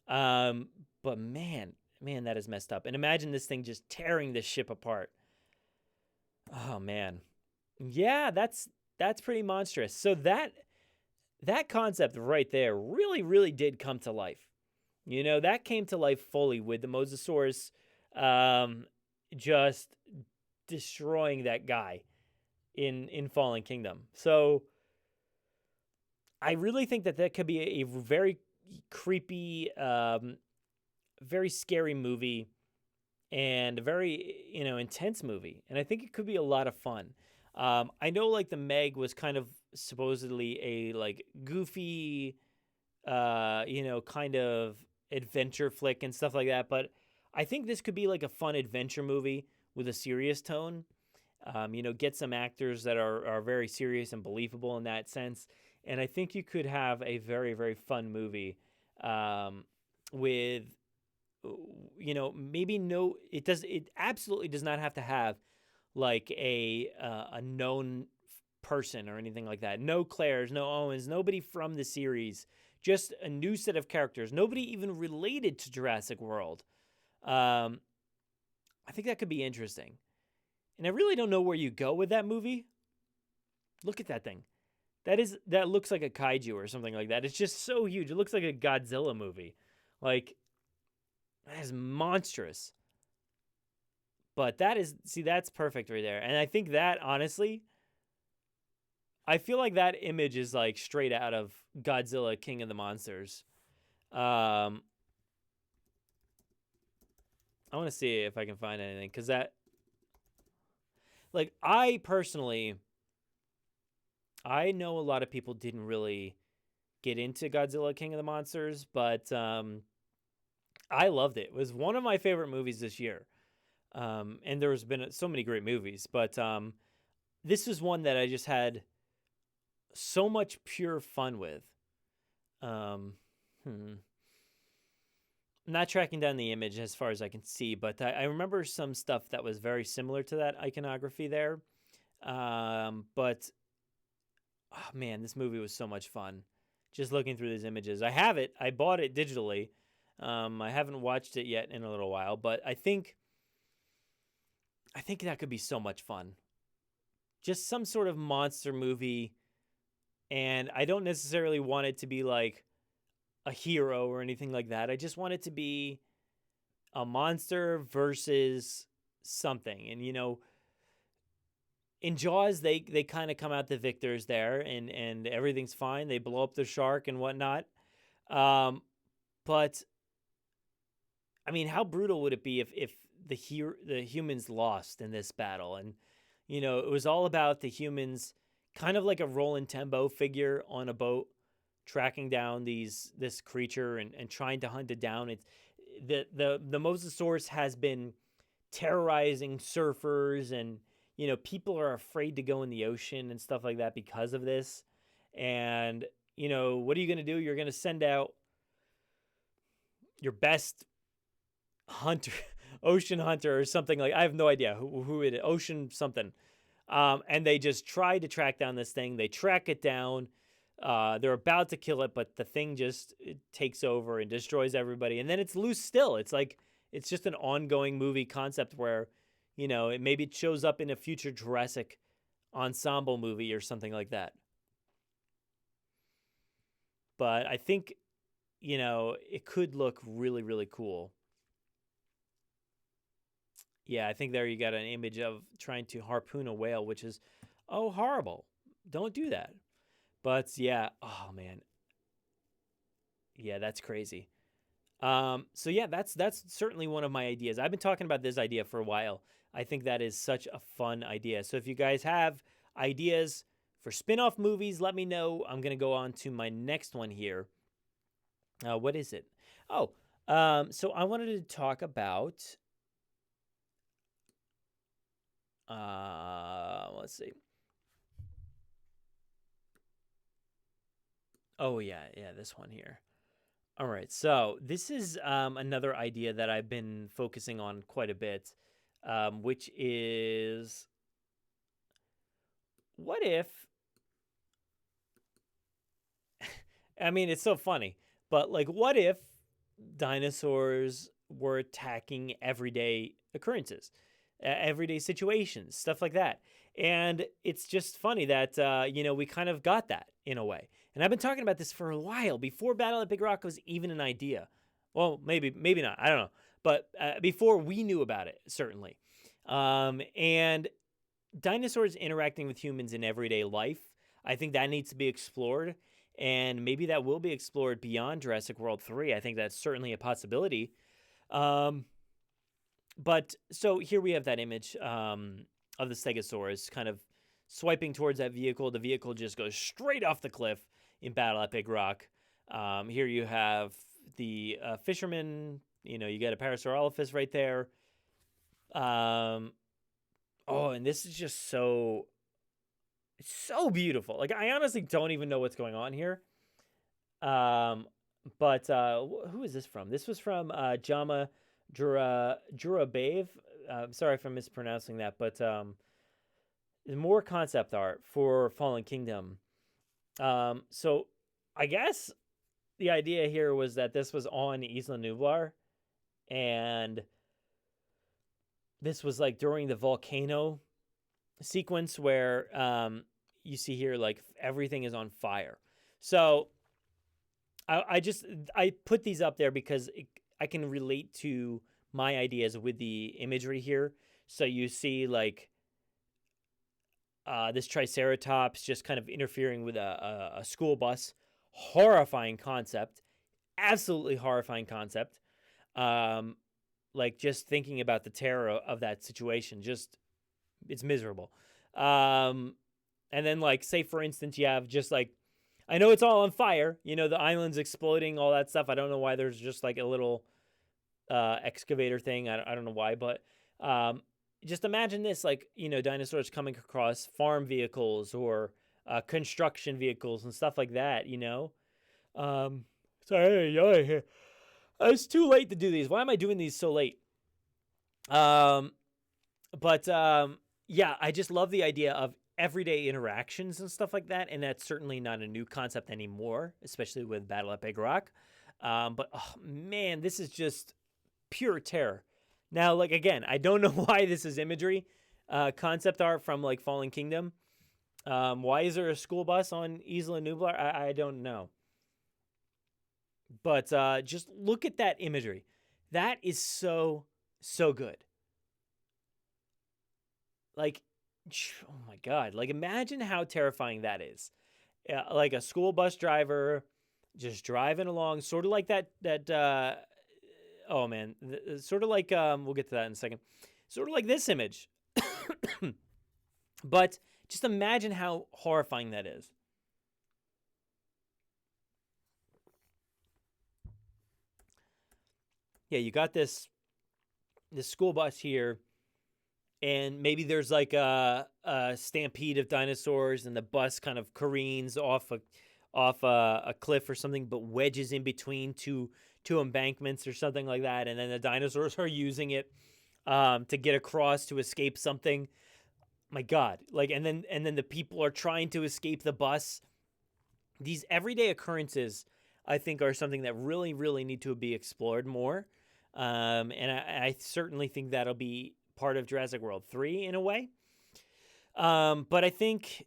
But man, that is messed up. And imagine this thing just tearing this ship apart. Oh man. Yeah, that's pretty monstrous. So that concept right there really, really did come to life. That came to life fully with the Mosasaurus just destroying that guy in Fallen Kingdom. So I really think that could be a very creepy, very scary movie and a very, intense movie. And I think it could be a lot of fun. I know like the Meg was kind of supposedly a like goofy, kind of adventure flick and stuff like that. But I think this could be like a fun adventure movie with a serious tone. Get some actors that are very serious and believable in that sense. And I think you could have a very, very fun movie with, maybe it absolutely does not have to have like a known person or anything like that. No Claires, no Owens, nobody from the series. just a new set of characters, nobody even related to Jurassic World. I think that could be interesting. And I really don't know where you go with that movie. Look at that thing. That looks like a kaiju or something like that. It's just so huge. It looks like a Godzilla movie. Like, that is monstrous. But that's perfect right there. And I think that, honestly, I feel like that image is like straight out of Godzilla King of the Monsters. I want to see if I can find anything. Because like, I know a lot of people didn't really get into Godzilla King of the Monsters, but I loved it. It was one of my favorite movies this year. And there's been so many great movies, but this was one that I just had so much pure fun with. I'm not tracking down the image as far as I can see, but I remember some stuff that was very similar to that iconography there. But oh man, this movie was so much fun. Just looking through these images. I have it. I bought it digitally. I haven't watched it yet in a little while, but I think that could be so much fun. Just some sort of monster movie, and I don't necessarily want it to be like a hero or anything like that. I just want it to be a monster versus something. And, in Jaws, they kind of come out the victors there, and everything's fine. They blow up the shark and whatnot. But, I mean, how brutal would it be if the humans lost in this battle? And, it was all about the humans, kind of like a Roland Tembo figure on a boat, tracking down this creature and trying to hunt it down. It's the Mosasaurus has been terrorizing surfers, and people are afraid to go in the ocean and stuff like that because of this. And what are you going to do? You're going to send out your best hunter, ocean hunter or something, like, I have no idea who it is, ocean something. And they just try to track down this thing. They track it down. They're about to kill it, but the thing it takes over and destroys everybody. And then it's loose still. It's like, it's just an ongoing movie concept where, maybe it shows up in a future Jurassic ensemble movie or something like that. But I think, it could look really, really cool. Yeah, I think there you got an image of trying to harpoon a whale, which is, horrible. Don't do that. But yeah, oh man. Yeah, that's crazy. So yeah, that's certainly one of my ideas. I've been talking about this idea for a while. I think that is such a fun idea. So if you guys have ideas for spin-off movies, let me know. I'm going to go on to my next one here. What is it? So I wanted to talk about, let's see. Oh yeah, this one here. All right, so this is another idea that I've been focusing on quite a bit, which is, what if, I mean, it's so funny, but like, what if dinosaurs were attacking everyday occurrences, everyday situations, stuff like that? And it's just funny that, we kind of got that in a way. And I've been talking about this for a while, before Battle at Big Rock was even an idea. Well, maybe not. I don't know. But before we knew about it, certainly. And dinosaurs interacting with humans in everyday life, I think that needs to be explored. And maybe that will be explored beyond Jurassic World 3. I think that's certainly a possibility. But so here we have that image of the Stegosaurus kind of swiping towards that vehicle. The vehicle just goes straight off the cliff in Battle at Big Rock. Here you have the fisherman. You got a Parasaurolophus right there. And this is just it's so beautiful. Like, I honestly don't even know what's going on here. But who is this from? This was from Jama Jurabave. Sorry if I'm mispronouncing that, but more concept art for Fallen Kingdom. So I guess the idea here was that this was on Isla Nublar, and this was like during the volcano sequence where you see here like everything is on fire. So I put these up there because I can relate to my ideas with the imagery here. So you see like this triceratops just kind of interfering with a school bus. Horrifying concept, absolutely horrifying concept. Like just thinking about the terror of that situation, just it's miserable. And then like say for instance you have just like, I know it's all on fire, the island's exploding, all that stuff. I don't know why there's just like a little excavator thing. I don't know why, but just imagine this, like, dinosaurs coming across farm vehicles or construction vehicles and stuff like that, Sorry, it's too late to do these. Why am I doing these so late? But yeah, I just love the idea of everyday interactions and stuff like that, and that's certainly not a new concept anymore, especially with Battle at Big Rock. But oh man, this is just pure terror. Now, like again, I don't know why this is imagery, concept art from like Fallen Kingdom. Why is there a school bus on Isla Nublar? I don't know. But just look at that imagery. That is so good. Like, oh my God. Like, imagine how terrifying that is. Like a school bus driver just driving along, sort of like that oh man, sort of like, we'll get to that in a second. Sort of like this image. But just imagine how horrifying that is. Yeah, you got this school bus here, and maybe there's like a stampede of dinosaurs, and the bus kind of careens off a cliff or something, but wedges in between two embankments or something like that, and then the dinosaurs are using it to get across to escape something. My God, like, and then the people are trying to escape the bus. These everyday occurrences, I think, are something that really, really need to be explored more. And I certainly think that'll be part of Jurassic World 3 in a way. But I think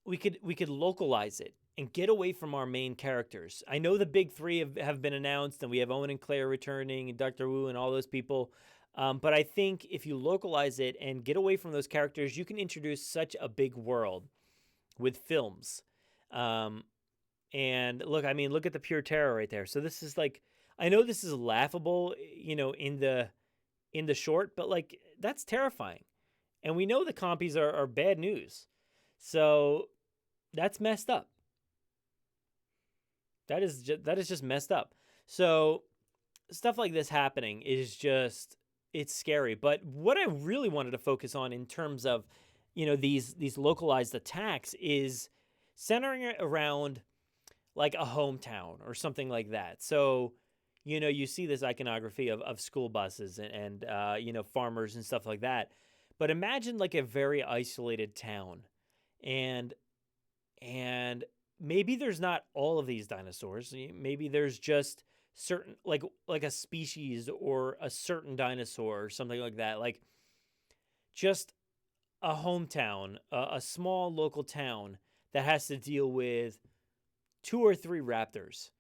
we could localize it and get away from our main characters. I know the big three have been announced, and we have Owen and Claire returning, and Dr. Wu and all those people. But I think if you localize it and get away from those characters, you can introduce such a big world with films. And look at the pure terror right there. So this is like, I know this is laughable, in the short, but like that's terrifying. And we know the compies are bad news. So that's messed up. That is just messed up. So stuff like this happening is just, it's scary. But what I really wanted to focus on in terms of, these localized attacks is centering it around like a hometown or something like that. So, you see this iconography of school buses and farmers and stuff like that. But imagine like a very isolated town, and maybe there's not all of these dinosaurs. Maybe there's just certain, like a species or a certain dinosaur or something like that. Like just a hometown, a small local town that has to deal with 2 or 3 raptors.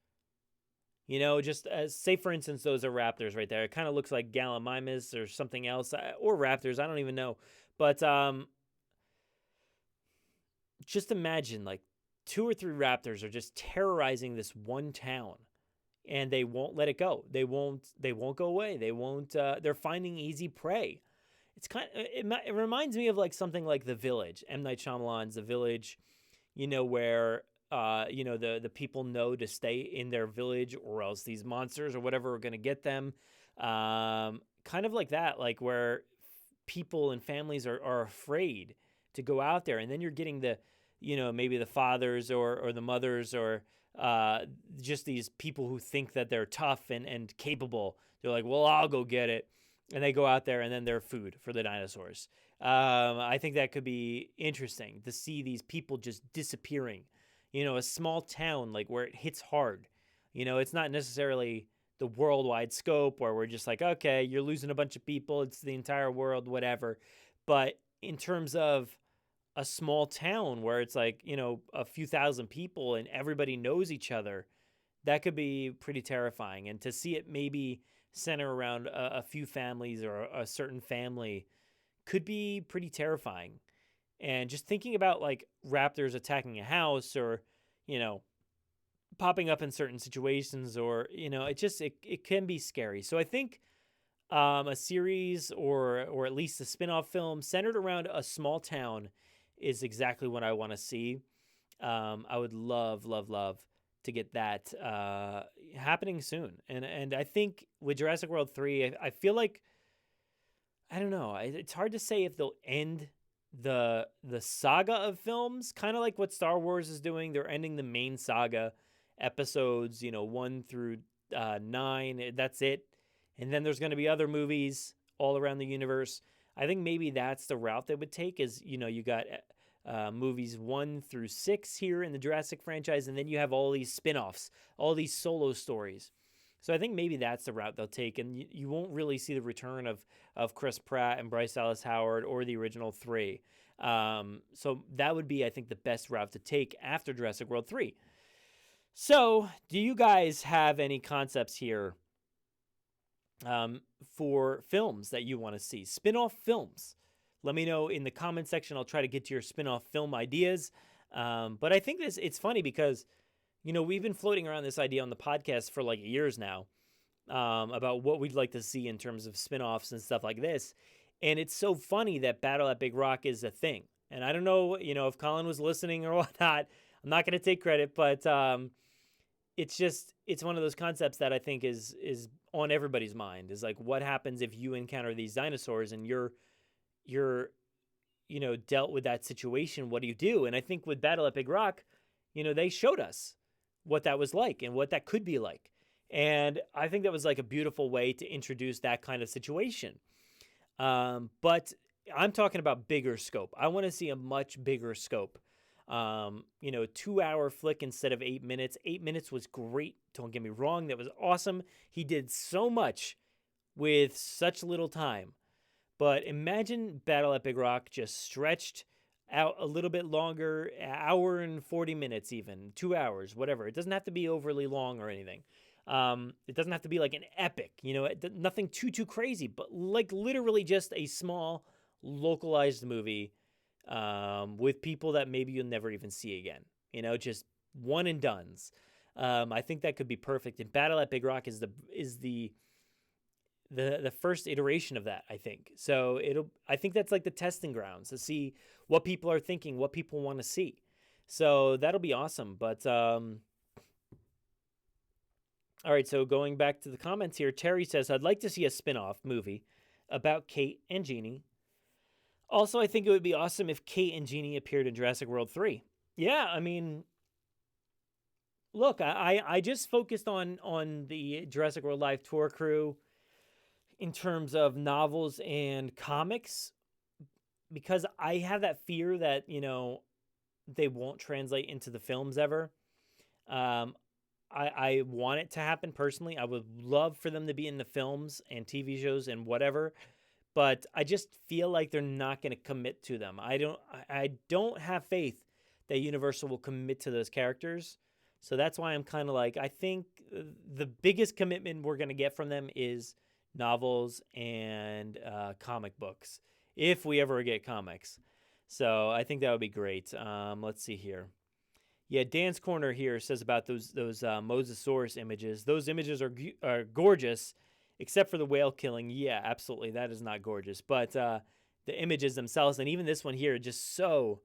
Just as, say for instance, those are raptors right there. It kind of looks like Gallimimus or something else, or raptors. I don't even know. But just imagine like 2 or 3 raptors are just terrorizing this one town, and they won't let it go. They won't go away. They won't. They're finding easy prey. It's it reminds me of like something like The Village, M. Night Shyamalan's The Village. Where the people know to stay in their village, or else these monsters or whatever are going to get them. Kind of like that, like where people and families are afraid to go out there, and then you're getting the, maybe the fathers or the mothers or just these people who think that they're tough and capable. They're like, well, I'll go get it. And they go out there, and then they're food for the dinosaurs. I think that could be interesting to see these people just disappearing. A small town, like where it hits hard. It's not necessarily the worldwide scope where we're just like, okay, you're losing a bunch of people, it's the entire world, whatever. But in terms of a small town where it's like, a few thousand people and everybody knows each other, that could be pretty terrifying. And to see it maybe center around a few families or a certain family could be pretty terrifying. And just thinking about like raptors attacking a house or, you know, popping up in certain situations or, it can be scary. So I think a series or at least a spin-off film centered around a small town is exactly what I want to see. I would love, love, love to get that happening soon. And I think with Jurassic World 3, I feel like, I don't know, it's hard to say if they'll end the saga of films, kind of like what Star Wars is doing. They're ending the main saga episodes, 1 through 9. That's it. And then there's going to be other movies all around the universe. I think maybe that's the route they would take is, you got movies 1 through 6 here in the Jurassic franchise, and then you have all these spin-offs, all these solo stories. So I think maybe that's the route they'll take, and you won't really see the return of Chris Pratt and Bryce Dallas Howard or the original 3. So that would be, I think, the best route to take after Jurassic World 3. So do you guys have any concepts here for films that you want to see? Spin-off films. Let me know in the comment section. I'll try to get to your spin-off film ideas. But I think it's funny because, we've been floating around this idea on the podcast for like years now about what we'd like to see in terms of spin-offs and stuff like this. And it's so funny that Battle at Big Rock is a thing. And I don't know, if Colin was listening or whatnot. I'm not going to take credit, but it's one of those concepts that I think is on everybody's mind. Is like, what happens if you encounter these dinosaurs and you're dealt with that situation? What do you do? And I think with Battle at Big Rock, they showed us what that was like and what that could be like. And I think that was like a beautiful way to introduce that kind of situation. But I'm talking about bigger scope. I want to see a much bigger scope. 2-hour flick instead of 8 minutes. 8 minutes was great. Don't get me wrong. That was awesome. He did so much with such little time. But imagine Battle at Big Rock just stretched out a little bit longer, an hour and 40 minutes even, 2 hours, whatever. It doesn't have to be overly long or anything. It doesn't have to be like an epic, nothing too crazy, but like literally just a small localized movie with people that maybe you'll never even see again, just one and dones. I think that could be perfect. And Battle at Big Rock is the first iteration of that, I think. So I think that's like the testing grounds to see what people are thinking, what people want to see. So that'll be awesome. But all right, so going back to the comments here, Terry says, I'd like to see a spin-off movie about Kate and Jeannie. Also, I think it would be awesome if Kate and Jeannie appeared in Jurassic World 3. Yeah, I mean, look, I just focused on the Jurassic World Live tour crew in terms of novels and comics, because I have that fear that, they won't translate into the films ever. I want it to happen personally. I would love for them to be in the films and TV shows and whatever, but I just feel like they're not going to commit to them. I don't have faith that Universal will commit to those characters. So that's why I'm kind of like, I think the biggest commitment we're going to get from them is novels and comic books, if we ever get comics. So I think that would be great. Let's see here. Yeah, Dan's Corner here says about those Mosasaurus images. Those images are gorgeous, except for the whale killing. Yeah, absolutely, that is not gorgeous. But the images themselves, and even this one here, just so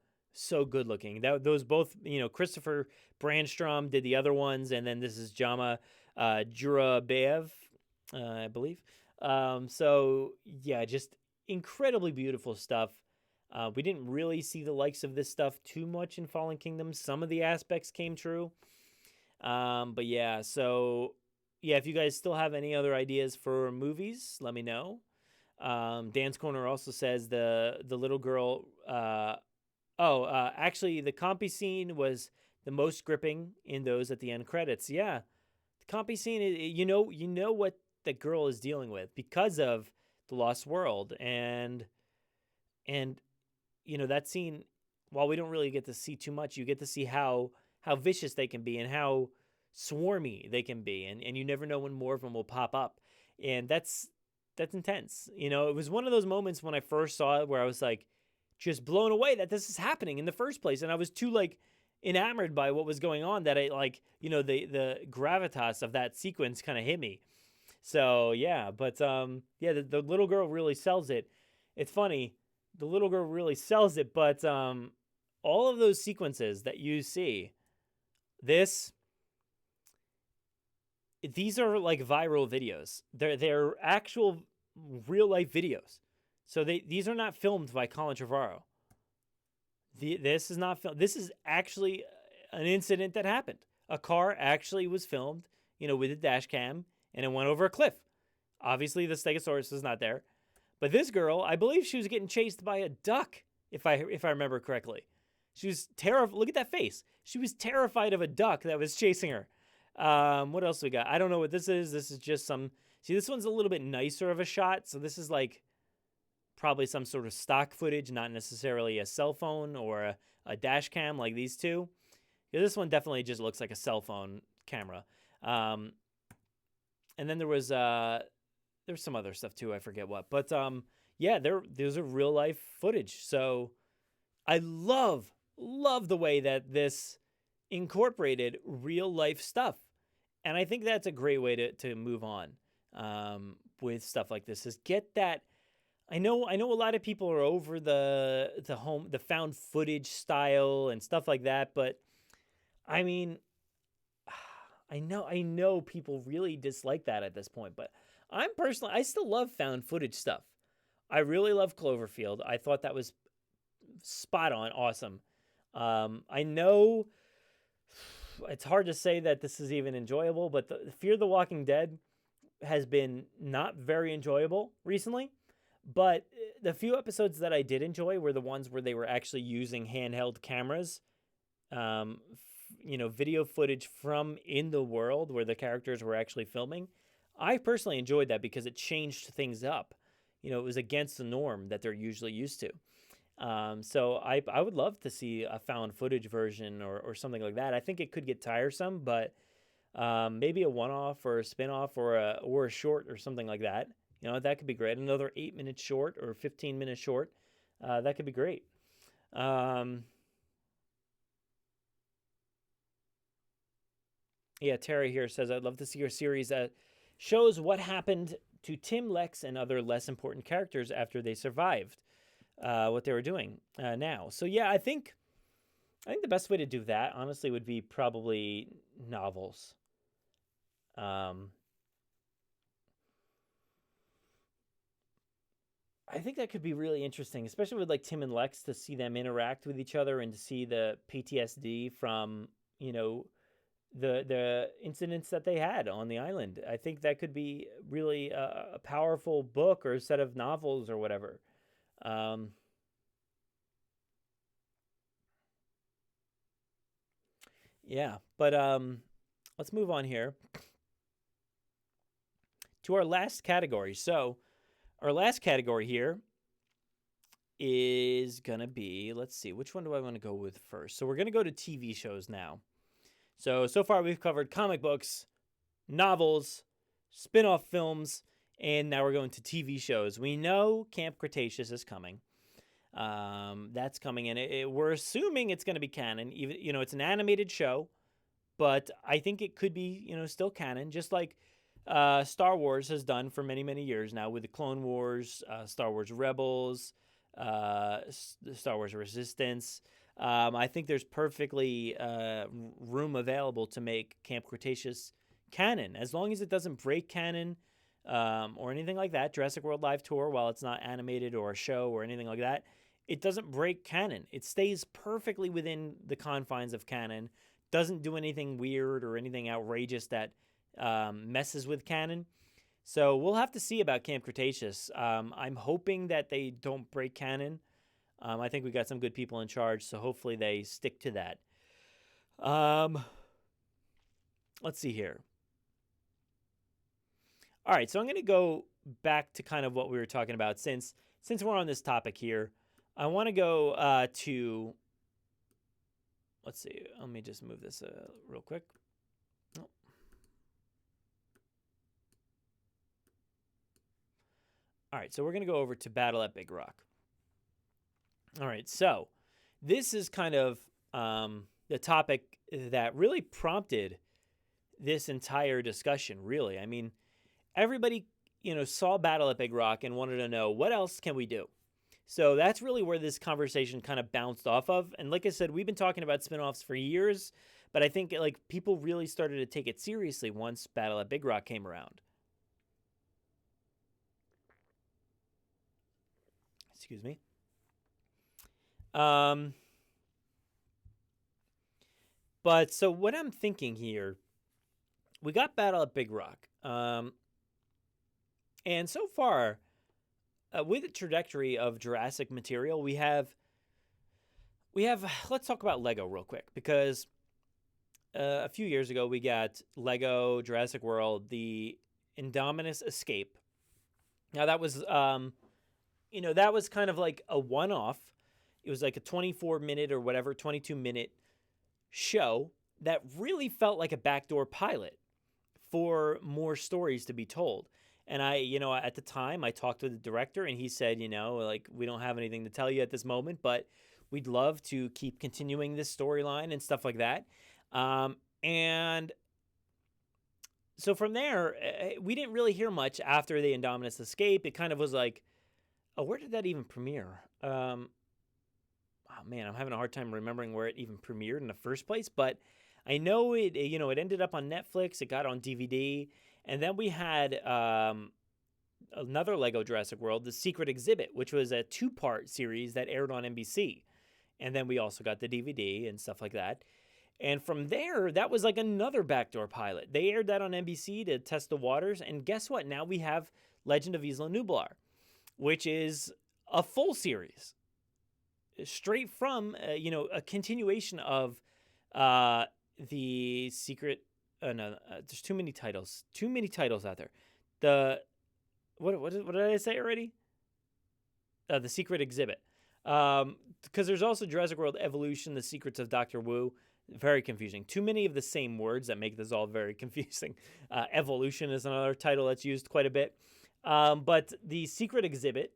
good looking. Those both, Christopher Brandstrom did the other ones, and then this is Jama Jurabaev, I believe. So yeah, just incredibly beautiful stuff. We didn't really see the likes of this stuff too much in Fallen Kingdom. Some of the aspects came true. But yeah, so yeah, if you guys still have any other ideas for movies, let me know. Dan's Corner also says the little girl. Actually, the Compy scene was the most gripping in those at the end credits. Yeah, The compy scene, you know what the girl is dealing with because of the Lost World, and that scene. While we don't really get to see too much, you get to see how vicious they can be and how swarmy they can be, and you never know when more of them will pop up, and that's intense. It was one of those moments when I first saw it where I was like just blown away that this is happening in the first place, and I was too like enamored by what was going on that I like the gravitas of that sequence kind of hit me. So yeah, but yeah, the little girl really sells it. It's funny, the little girl really sells it, but all of those sequences that you see, this these are like viral videos. They're actual real life videos. So these are not filmed by Colin Trevorrow. This is not filmed. This is actually an incident that happened. A car actually was filmed, with a dash cam, and it went over a cliff. Obviously, the Stegosaurus is not there, but this girl, I believe, she was getting chased by a duck, if I remember correctly. She was terrified. Look at that face. She was terrified of a duck that was chasing her. What else we got? I don't know what this is. This is just some. See, this one's a little bit nicer of a shot. So this is like probably some sort of stock footage, not necessarily a cell phone or a dash cam like these two. This one definitely just looks like a cell phone camera. And then there was some other stuff too. I forget what, but yeah, there's a real life footage. So I love the way that this incorporated real life stuff, and I think that's a great way to move on with stuff like this. Is get that. I know a lot of people are over the found footage style and stuff like that, but I mean, I know people really dislike that at this point, but I still love found footage stuff. I really love Cloverfield. I thought that was spot on, awesome. I know it's hard to say that this is even enjoyable, but the Fear the Walking Dead has been not very enjoyable recently. But the few episodes that I did enjoy were the ones where they were actually using handheld cameras, video footage from in the world where the characters were actually filming. I personally enjoyed that because it changed things up. It was against the norm that they're usually used to. So I would love to see a found footage version or something like that. I think it could get tiresome, but maybe a one-off or a spinoff or a short or something like that. That could be great. Another 8-minute short or 15-minute short. That could be great. Yeah, Terry here says, I'd love to see your series that shows what happened to Tim, Lex, and other less important characters after they survived what they were doing now. So yeah, I think the best way to do that, honestly, would be probably novels. I think that could be really interesting, especially with like Tim and Lex, to see them interact with each other and to see the PTSD from, the incidents that they had on the island. I think that could be really a powerful book or a set of novels or whatever. Yeah, but let's move on here to our last category. So, our last category here is going to be, let's see, which one do I want to go with first? So, we're going to go to TV shows now. So far we've covered comic books, novels, spin-off films, and now we're going to TV shows. We know Camp Cretaceous is coming. That's coming in. We're assuming it's going to be canon. Even it's an animated show, but I think it could be still canon, just like Star Wars has done for many, many years now with the Clone Wars, Star Wars Rebels, Star Wars Resistance. I think there's perfectly room available to make Camp Cretaceous canon, as long as it doesn't break canon or anything like that. Jurassic World Live Tour, while it's not animated or a show or anything like that, it doesn't break canon. It stays perfectly within the confines of canon, doesn't do anything weird or anything outrageous that messes with canon. So we'll have to see about Camp Cretaceous. I'm hoping that they don't break canon. I think we got some good people in charge, so hopefully they stick to that. Let's see here. All right, so I'm going to go back to kind of what we were talking about since we're on this topic here. I want to go to, let's see, let me just move this real quick. Oh. All right, so we're going to go over to Battle at Big Rock. All right, so this is kind of the topic that really prompted this entire discussion, really. I mean, everybody, saw Battle at Big Rock and wanted to know, what else can we do? So that's really where this conversation kind of bounced off of. And like I said, we've been talking about spinoffs for years, but I think like people really started to take it seriously once Battle at Big Rock came around. Excuse me. But so what I'm thinking here, we got Battle at Big Rock. And so far, with the trajectory of Jurassic material, we have. Let's talk about Lego real quick, because a few years ago we got Lego Jurassic World, the Indominus Escape. Now that was, that was kind of like a one-off. It was like a 24-minute or whatever, 22-minute show that really felt like a backdoor pilot for more stories to be told. And at the time, I talked to the director, and he said, like, we don't have anything to tell you at this moment, but we'd love to keep continuing this storyline and stuff like that. And so from there, we didn't really hear much after the Indominus Escape. It kind of was like, oh, where did that even premiere? Oh, man, I'm having a hard time remembering where it even premiered in the first place, but I know it ended up on Netflix. It got on DVD. And then we had another Lego Jurassic World, The Secret Exhibit, which was a 2-part series that aired on NBC. And then we also got the DVD and stuff like that. And from there, that was like another backdoor pilot. They aired that on NBC to test the waters. And guess what? Now we have Legend of Isla Nublar, which is a full series. Straight from, a continuation of the Secret... there's too many titles. Too many titles out there. What did I say already? The Secret Exhibit. Because there's also Jurassic World Evolution, The Secrets of Dr. Wu. Very confusing. Too many of the same words that make this all very confusing. Evolution is another title that's used quite a bit. But the Secret Exhibit,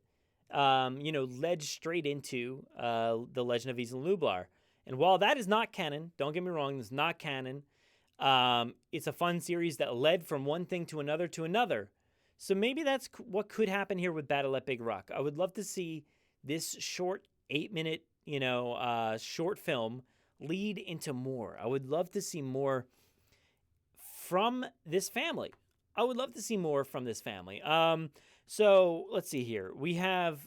led straight into the Legend of Isla Nublar. And while that is not canon, don't get me wrong, it's not canon. It's a fun series that led from one thing to another to another. So maybe that's what could happen here with Battle at Big Rock. I would love to see this short 8-minute, short film lead into more. I would love to see more from this family. So let's see here. We have,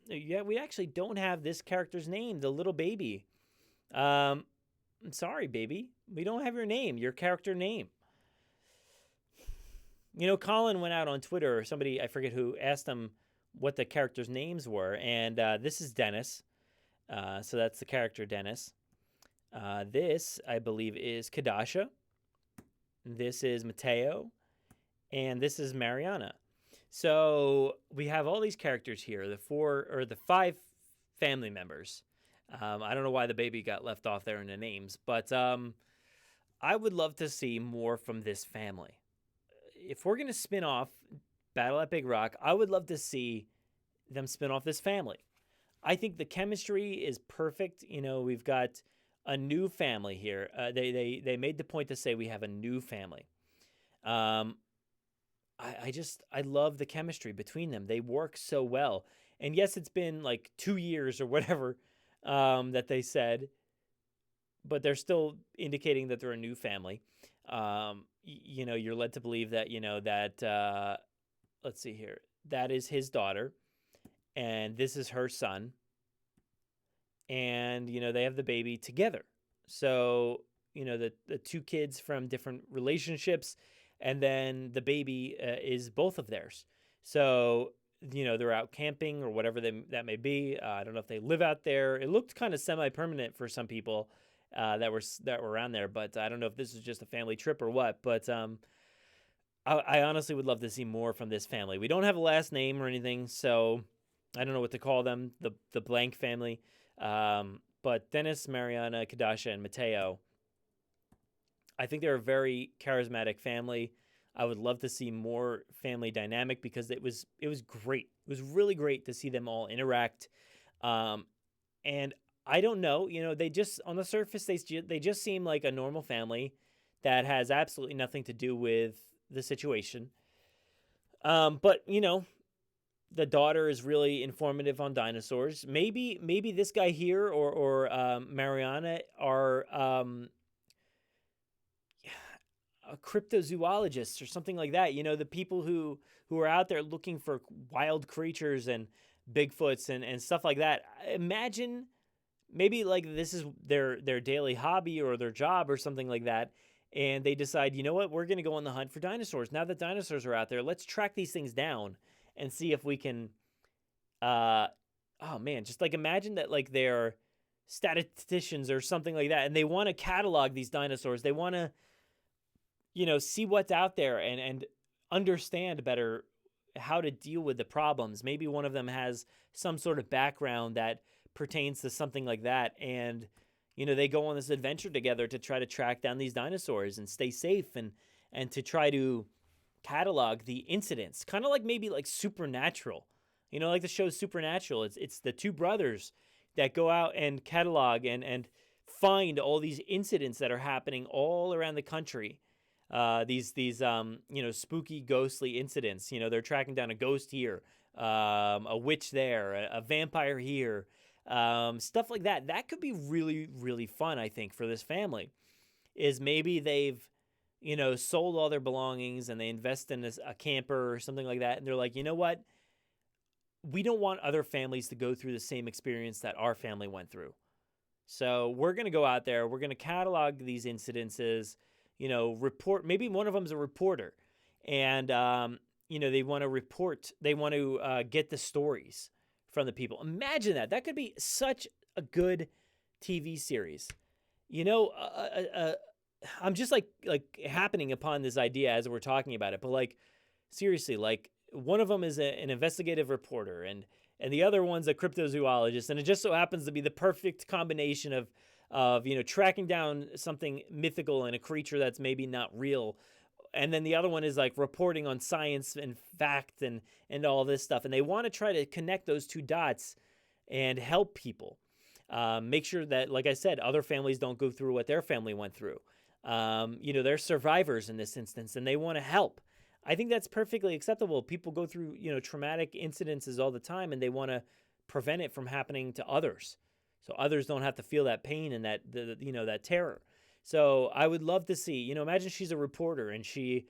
we actually don't have this character's name, the little baby. I'm sorry, baby. We don't have your name, your character name. Colin went out on Twitter, or somebody, I forget who, asked him what the characters' names were. And this is Dennis. So that's the character Dennis. This, I believe, is Kadasha. This is Mateo. And this is Mariana. So we have all these characters here, the 5 family members. I don't know why the baby got left off there in the names, but I would love to see more from this family. If we're going to spin off Battle at Big Rock, I would love to see them spin off this family. I think the chemistry is perfect. We've got a new family here. They made the point to say we have a new family. I love the chemistry between them. They work so well. And yes, it's been like 2 years or whatever that they said, but they're still indicating that they're a new family. You're led to believe that, that, let's see here, that is his daughter, and this is her son, and, they have the baby together. So, the 2 kids from different relationships, and then the baby is both of theirs. So, they're out camping or whatever that may be. I don't know if they live out there. It looked kind of semi-permanent for some people that were around there, but I don't know if this is just a family trip or what. But I honestly would love to see more from this family. We don't have a last name or anything, so I don't know what to call them. The blank family, but Dennis, Mariana, Kadasha, and Mateo. I think they're a very charismatic family. I would love to see more family dynamic because it was great. It was really great to see them all interact. Um, and I don't know, they just on the surface they just seem like a normal family that has absolutely nothing to do with the situation. But the daughter is really informative on dinosaurs. Maybe this guy here or Mariana are cryptozoologists or something like that. The people who are out there looking for wild creatures and Bigfoots and stuff like that. Imagine maybe like this is their daily hobby or their job or something like that. And they decide, you know what, we're going to go on the hunt for dinosaurs. Now that dinosaurs are out there, let's track these things down and see if we can, oh man, just like imagine that like they're statisticians or something like that. And they want to catalog these dinosaurs. They want to, see what's out there and understand better how to deal with the problems. Maybe one of them has some sort of background that pertains to something like that. And, they go on this adventure together to try to track down these dinosaurs and stay safe and to try to catalog the incidents. Kind of like maybe like Supernatural. Like the show Supernatural. It's the two brothers that go out and catalog and find all these incidents that are happening all around the country. These spooky, ghostly incidents. They're tracking down a ghost here, a witch there, a vampire here, stuff like that. That could be really, really fun, I think, for this family. Is maybe they've, sold all their belongings and they invest in a camper or something like that, and they're like, you know what? We don't want other families to go through the same experience that our family went through. So we're going to go out there. We're going to catalog these incidences. Report. Maybe one of them's a reporter, and they want to report. They want to get the stories from the people. Imagine that. That could be such a good TV series. I'm just like happening upon this idea as we're talking about it. But like seriously, like one of them is an investigative reporter, and the other one's a cryptozoologist, and it just so happens to be the perfect combination of tracking down something mythical and a creature that's maybe not real. And then the other one is like reporting on science and fact and all this stuff. And they want to try to connect those two dots and help people. Make sure that, like I said, other families don't go through what their family went through. They're survivors in this instance and they want to help. I think that's perfectly acceptable. People go through, traumatic incidences all the time and they want to prevent it from happening to others. So others don't have to feel that pain and that terror. So I would love to see, imagine she's a reporter and she,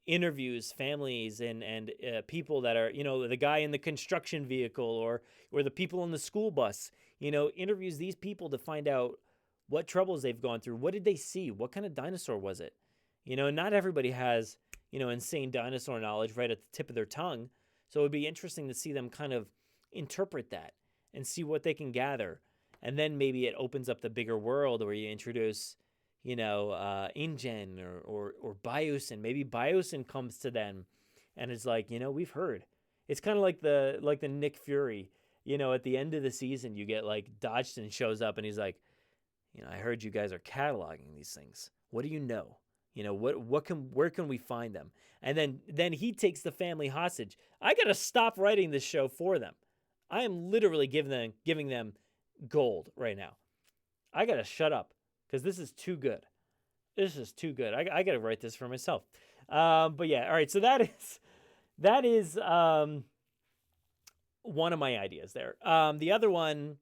interviews families and people that are, the guy in the construction vehicle or the people in the school bus, interviews these people to find out what troubles they've gone through. What did they see? What kind of dinosaur was it? Not everybody has, insane dinosaur knowledge right at the tip of their tongue. So it would be interesting to see them kind of interpret that and see what they can gather. And then maybe it opens up the bigger world where you introduce, InGen or Biosyn. Maybe Biosyn comes to them and it's like, we've heard. It's kind of like the Nick Fury, at the end of the season, you get like Dodgson shows up and he's like, I heard you guys are cataloging these things. What do you know? Where can we find them? And then he takes the family hostage. I got to stop writing this show for them. I am literally giving them gold right now. I got to shut up because this is too good. This is too good. I got to write this for myself. But yeah, all right. So that is one of my ideas there. The other one,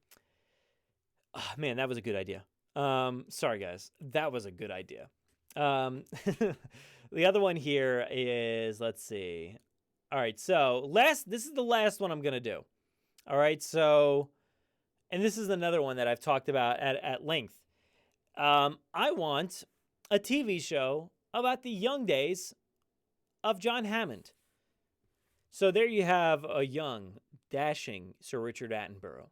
oh, man, that was a good idea. Sorry guys, that was a good idea. The other one here is, let's see. All right, so this is the last one I'm gonna do. All right, so, and this is another one that I've talked about at length. I want a TV show about the young days of John Hammond. So there you have a young, dashing Sir Richard Attenborough.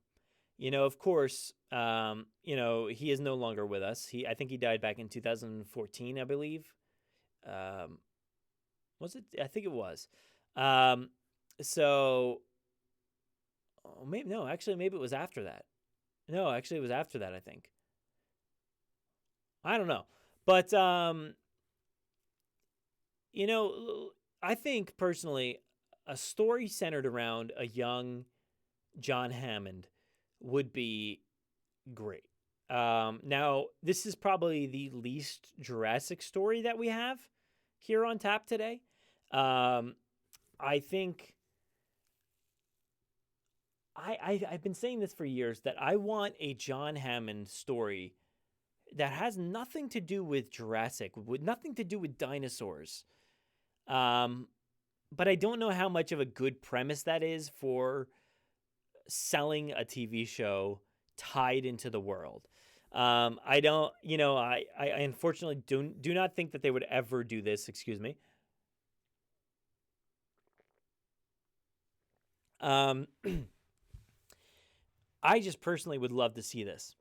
Of course, he is no longer with us. I think he died back in 2014, I believe. Was it? I think it was. Um, so maybe no, actually, maybe it was after that. No, actually, it was after that. I think. I don't know, but you know, I think personally, a story centered around a young John Hammond would be great. Now, this is probably the least Jurassic story that we have here on tap today. Um, I think I've been saying this for years that I want a John Hammond story that has nothing to do with Jurassic, with nothing to do with dinosaurs. Um, but I don't know how much of a good premise that is for selling a TV show tied into the world. I don't, I unfortunately do not think that they would ever do this. Excuse me. Um, I just personally would love to see this.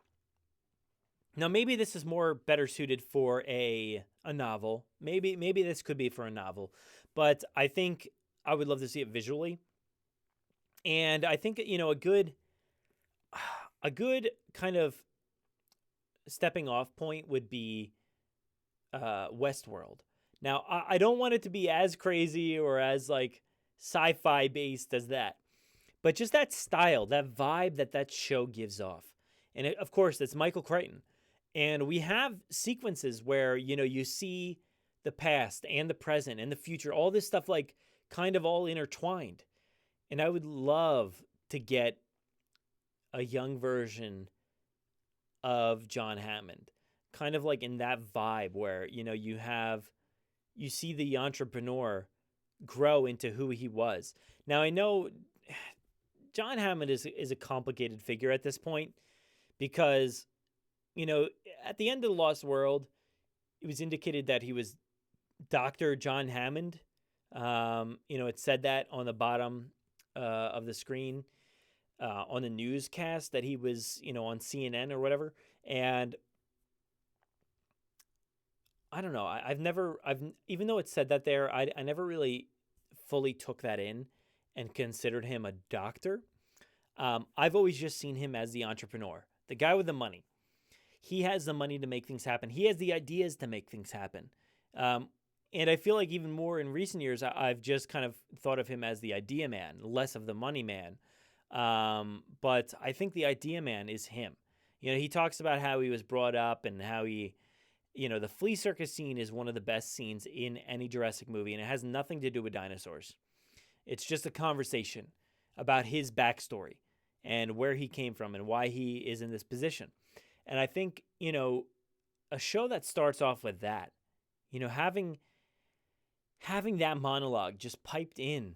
Now, maybe this is more better suited for a novel. Maybe this could be for a novel, but I think I would love to see it visually. And I think a good kind of stepping off point would be Westworld. Now, I don't want it to be as crazy or as like sci-fi based as that, but just that style, that vibe that show gives off. And of course, it's Michael Crichton. And we have sequences where, you see the past and the present and the future, all this stuff like kind of all intertwined. And I would love to get a young version of John Hammond, kind of like in that vibe where, you see the entrepreneur grow into who he was. Now, I know John Hammond is a complicated figure at this point because, at the end of The Lost World, it was indicated that he was Dr. John Hammond. It said that on the bottom of the screen on the newscast that he was, on CNN or whatever. And I don't know. Even though it said that there, I never really fully took that in and considered him a doctor. I've always just seen him as the entrepreneur, the guy with the money. He has the money to make things happen. He has the ideas to make things happen. And I feel like even more in recent years, I've just kind of thought of him as the idea man, less of the money man. But I think the idea man is him. He talks about how he was brought up and how the flea circus scene is one of the best scenes in any Jurassic movie, and it has nothing to do with dinosaurs. It's just a conversation about his backstory and where he came from and why he is in this position. And I think, a show that starts off with that, having that monologue just piped in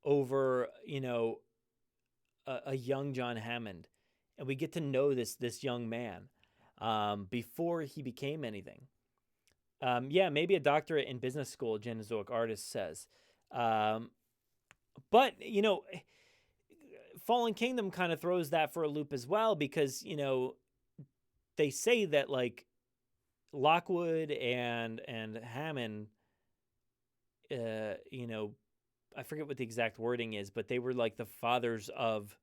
over, a young John Hammond, and we get to know this young man before he became anything. Maybe a doctorate in business school, Genozoic Artist says. But, Fallen Kingdom kind of throws that for a loop as well because, they say that like Lockwood and Hammond, I forget what the exact wording is, but they were like the fathers of,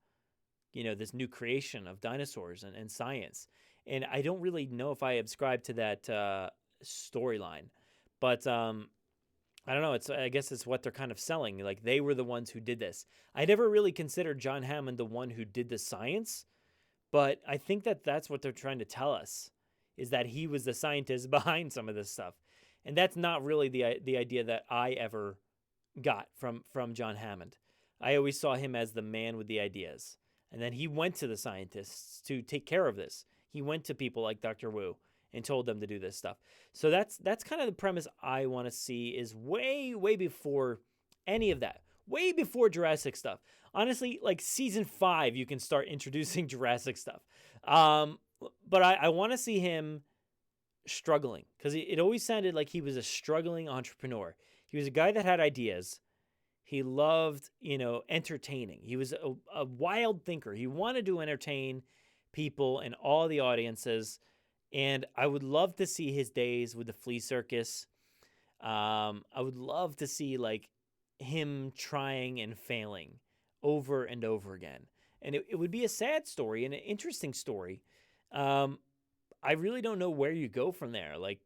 this new creation of dinosaurs and science. And I don't really know if I subscribe to that storyline, but I don't know. I guess it's what they're kind of selling. Like they were the ones who did this. I never really considered John Hammond the one who did the science, but I think that that's what they're trying to tell us is that he was the scientist behind some of this stuff. And that's not really the idea that I ever got from John Hammond. I always saw him as the man with the ideas. And then he went to the scientists to take care of this. He went to people like Dr. Wu and told them to do this stuff. So that's kind of the premise I want to see is way, way before any of that. Way before Jurassic stuff. Honestly, like season 5, you can start introducing Jurassic stuff. But I want to see him struggling because it always sounded like he was a struggling entrepreneur. He was a guy that had ideas. He loved, entertaining. He was a wild thinker. He wanted to entertain people and all the audiences. And I would love to see his days with the flea circus. I would love to see like him trying and failing over and over again. And it would be a sad story and an interesting story. Um, I really don't know where you go from there. Like,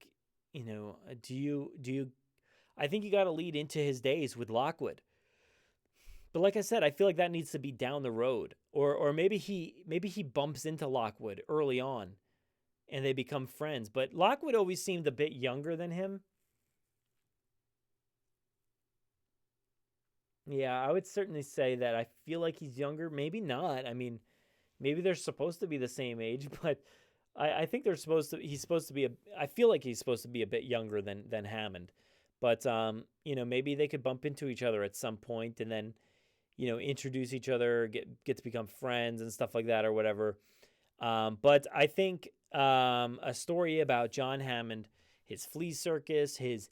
do you I think you got to lead into his days with Lockwood. But like I said, I feel like that needs to be down the road. Or maybe he bumps into Lockwood early on and they become friends. But Lockwood always seemed a bit younger than him. Yeah, I would certainly say that I feel like he's younger. Maybe not. I mean, maybe they're supposed to be the same age, but I think he's supposed to be I feel like he's supposed to be a bit younger than Hammond. But maybe they could bump into each other at some point and then, introduce each other, get to become friends and stuff like that or whatever. But I think a story about John Hammond, his flea circus, his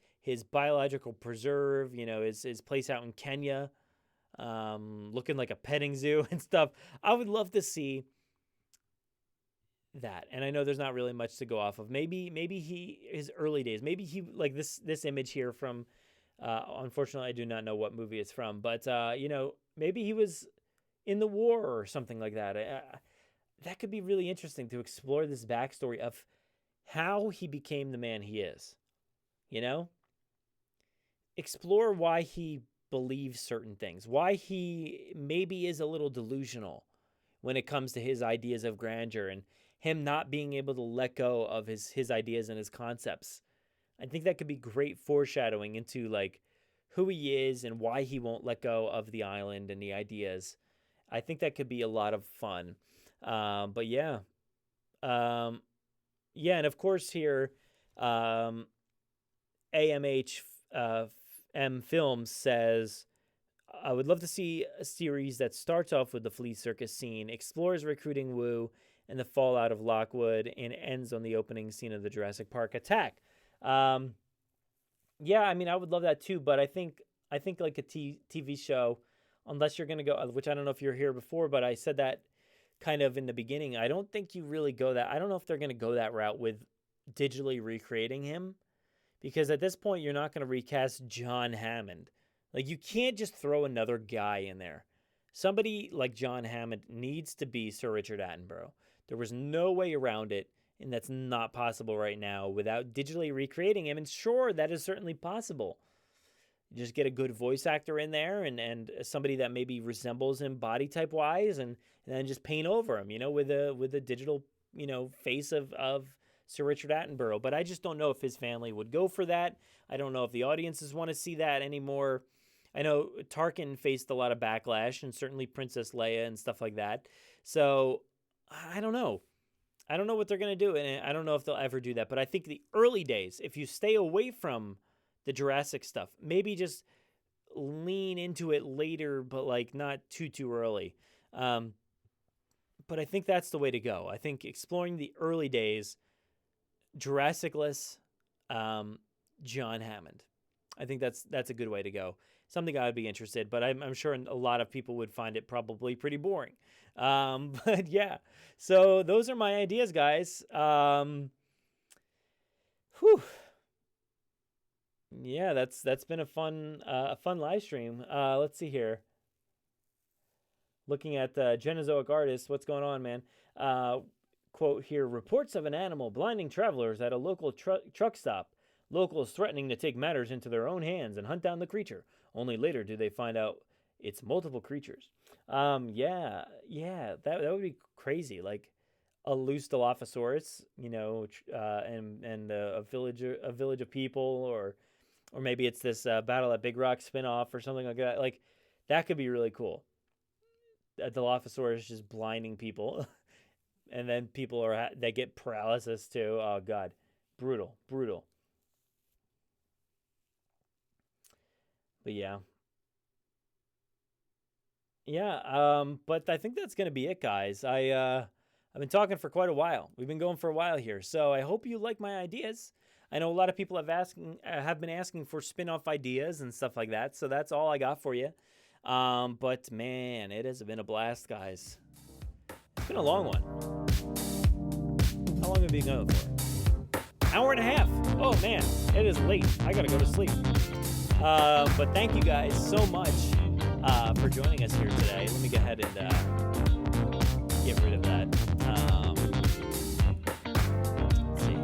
biological preserve, his place out in Kenya, looking like a petting zoo and stuff. I would love to see that. And I know there's not really much to go off of. Maybe his early days. Maybe he like this image here from. Unfortunately, I do not know what movie it's from, but maybe he was in the war or something like that. That could be really interesting to explore this backstory of how he became the man he is. Explore why he believes certain things, why he maybe is a little delusional when it comes to his ideas of grandeur and him not being able to let go of his ideas and his concepts. I think that could be great foreshadowing into like who he is and why he won't let go of the island and the ideas. I think that could be a lot of fun. But yeah. And of course here, AMH M Films says, I would love to see a series that starts off with the flea circus scene, explores recruiting Wu and the fallout of Lockwood, and ends on the opening scene of the Jurassic Park attack. Yeah, I mean, I would love that too, but I think like a TV show, unless you're going to go, which I don't know if you're here before, but I said that kind of in the beginning. I don't think you really go that. I don't know if they're going to go that route with digitally recreating him, because at this point, you're not going to recast John Hammond. Like, you can't just throw another guy in there. Somebody like John Hammond needs to be Sir Richard Attenborough. There was no way around it, and that's not possible right now without digitally recreating him. And sure, that is certainly possible. You just get a good voice actor in there and somebody that maybe resembles him body type wise, and then just paint over him, with a digital, face of Sir Richard Attenborough. But I just don't know if his family would go for that. I don't know if the audiences want to see that anymore. I know Tarkin faced a lot of backlash, and certainly Princess Leia and stuff like that. So I don't know. I don't know what they're going to do, and I don't know if they'll ever do that. But I think the early days, if you stay away from the Jurassic stuff, maybe just lean into it later, but like not too early. But I think that's the way to go. I think exploring the early days, Jurassic-less, John Hammond. I think that's a good way to go. Something I would be interested, but I'm sure a lot of people would find it probably pretty boring. But yeah, so those are my ideas, guys. Whew. Yeah, that's been a fun live stream. Let's see here. Looking at Genozoic Artist, what's going on, man? Quote here: reports of an animal blinding travelers at a local truck stop. Locals threatening to take matters into their own hands and hunt down the creature. Only later do they find out it's multiple creatures. Yeah, that would be crazy. Like a loose Dilophosaurus, and a village of people, or maybe it's this Battle at Big Rock spinoff or something like that. Like that could be really cool. A Dilophosaurus just blinding people, and then people they get paralysis too. Oh God, brutal. But yeah. But I think that's gonna be it, guys. I've been talking for quite a while. We've been going for a while here, so I hope you like my ideas. I know a lot of people have been asking for spin-off ideas and stuff like that, so that's all I got for you. But man, it has been a blast, guys. It's been a long one. How long have you been going for? Hour and a half. Oh man, it is late. I gotta go to sleep. But thank you guys so much for joining us here today. Let me go ahead and get rid of that. Let's see here.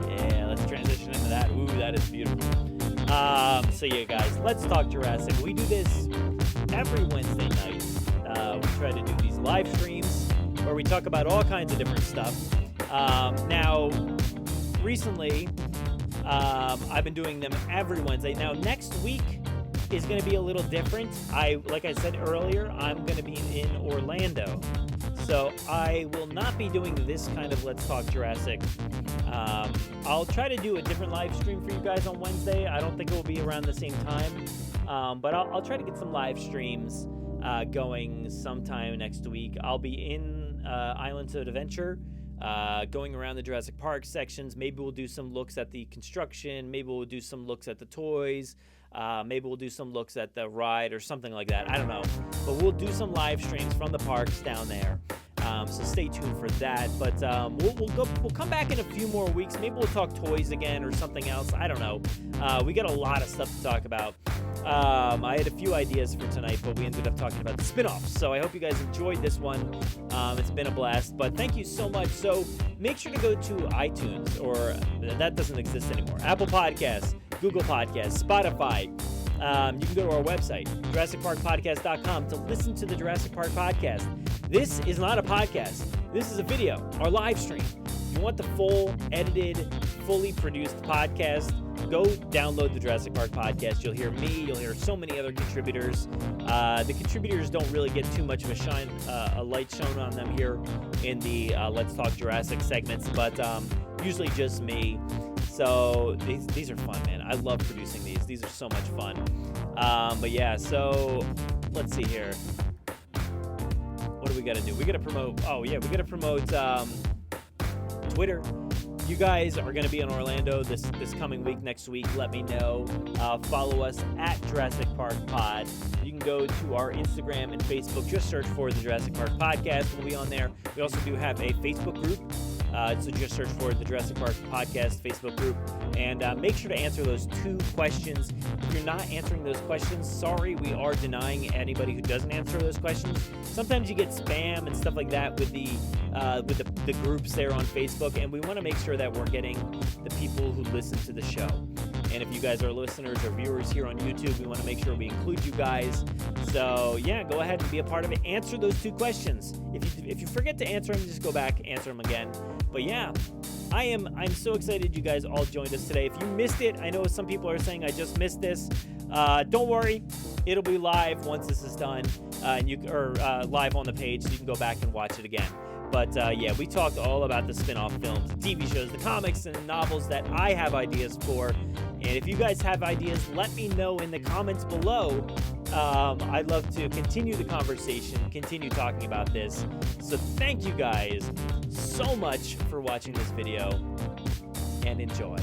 Yeah, let's transition into that. Ooh, that is beautiful. So yeah, guys, let's talk Jurassic. We do this every Wednesday night. We try to do these live streams where we talk about all kinds of different stuff. Now, recently, I've been doing them every Wednesday. Now, next week is going to be a little different. Like I said earlier, I'm going to be in Orlando. So I will not be doing this kind of Let's Talk Jurassic. I'll try to do a different live stream for you guys on Wednesday. I don't think it will be around the same time. But I'll try to get some live streams going sometime next week. I'll be in Islands of Adventure, going around the Jurassic Park sections. Maybe we'll do some looks at the construction. Maybe we'll do some looks at the toys. Maybe we'll do some looks at the ride or something like that. I don't know. But we'll do some live streams from the parks down there. So stay tuned for that. But we'll come back in a few more weeks. Maybe we'll talk toys again or something else. I don't know. We got a lot of stuff to talk about. I had a few ideas for tonight, but we ended up talking about the spinoffs. So I hope you guys enjoyed this one. It's been a blast. But thank you so much. So make sure to go to iTunes, or that doesn't exist anymore. Apple Podcasts, Google Podcasts, Spotify. You can go to our website, JurassicParkPodcast.com, to listen to the Jurassic Park Podcast. This is not a podcast. This is a video, our live stream. If you want the full, edited, fully produced podcast, go download the Jurassic Park Podcast. You'll hear me. You'll hear so many other contributors. The contributors don't really get too much of a light shown on them here in the Let's Talk Jurassic segments, but usually just me. So these are fun, man. I love producing these. These are so much fun. But yeah, so let's see here. What do we got to do? We got to promote. Oh yeah, we got to promote Twitter. You guys are going to be in Orlando this coming week, next week. Let me know. Follow us at Jurassic Park Pod. You can go to our Instagram and Facebook. Just search for the Jurassic Park Podcast. We'll be on there. We also do have a Facebook group. So just search for the Jurassic Park Podcast Facebook group. And make sure to answer those 2 questions. If you're not answering those questions, sorry, we are denying anybody who doesn't answer those questions. Sometimes you get spam and stuff like that with the groups there on Facebook, and we want to make sure that we're getting the people who listen to the show. And if you guys are listeners or viewers here on YouTube, we want to make sure we include you guys. So yeah, go ahead and be a part of it. Answer those 2 questions. If you forget to answer them, just go back, answer them again. But yeah, I'm so excited you guys all joined us today. If you missed it, I know some people are saying I just missed this. Don't worry, it'll be live once this is done, and live on the page, so you can go back and watch it again. But yeah, we talked all about the spin-off films, the TV shows, the comics, and the novels that I have ideas for. And if you guys have ideas, let me know in the comments below. I'd love to continue the conversation, continue talking about this. So thank you guys so much for watching this video, and enjoy.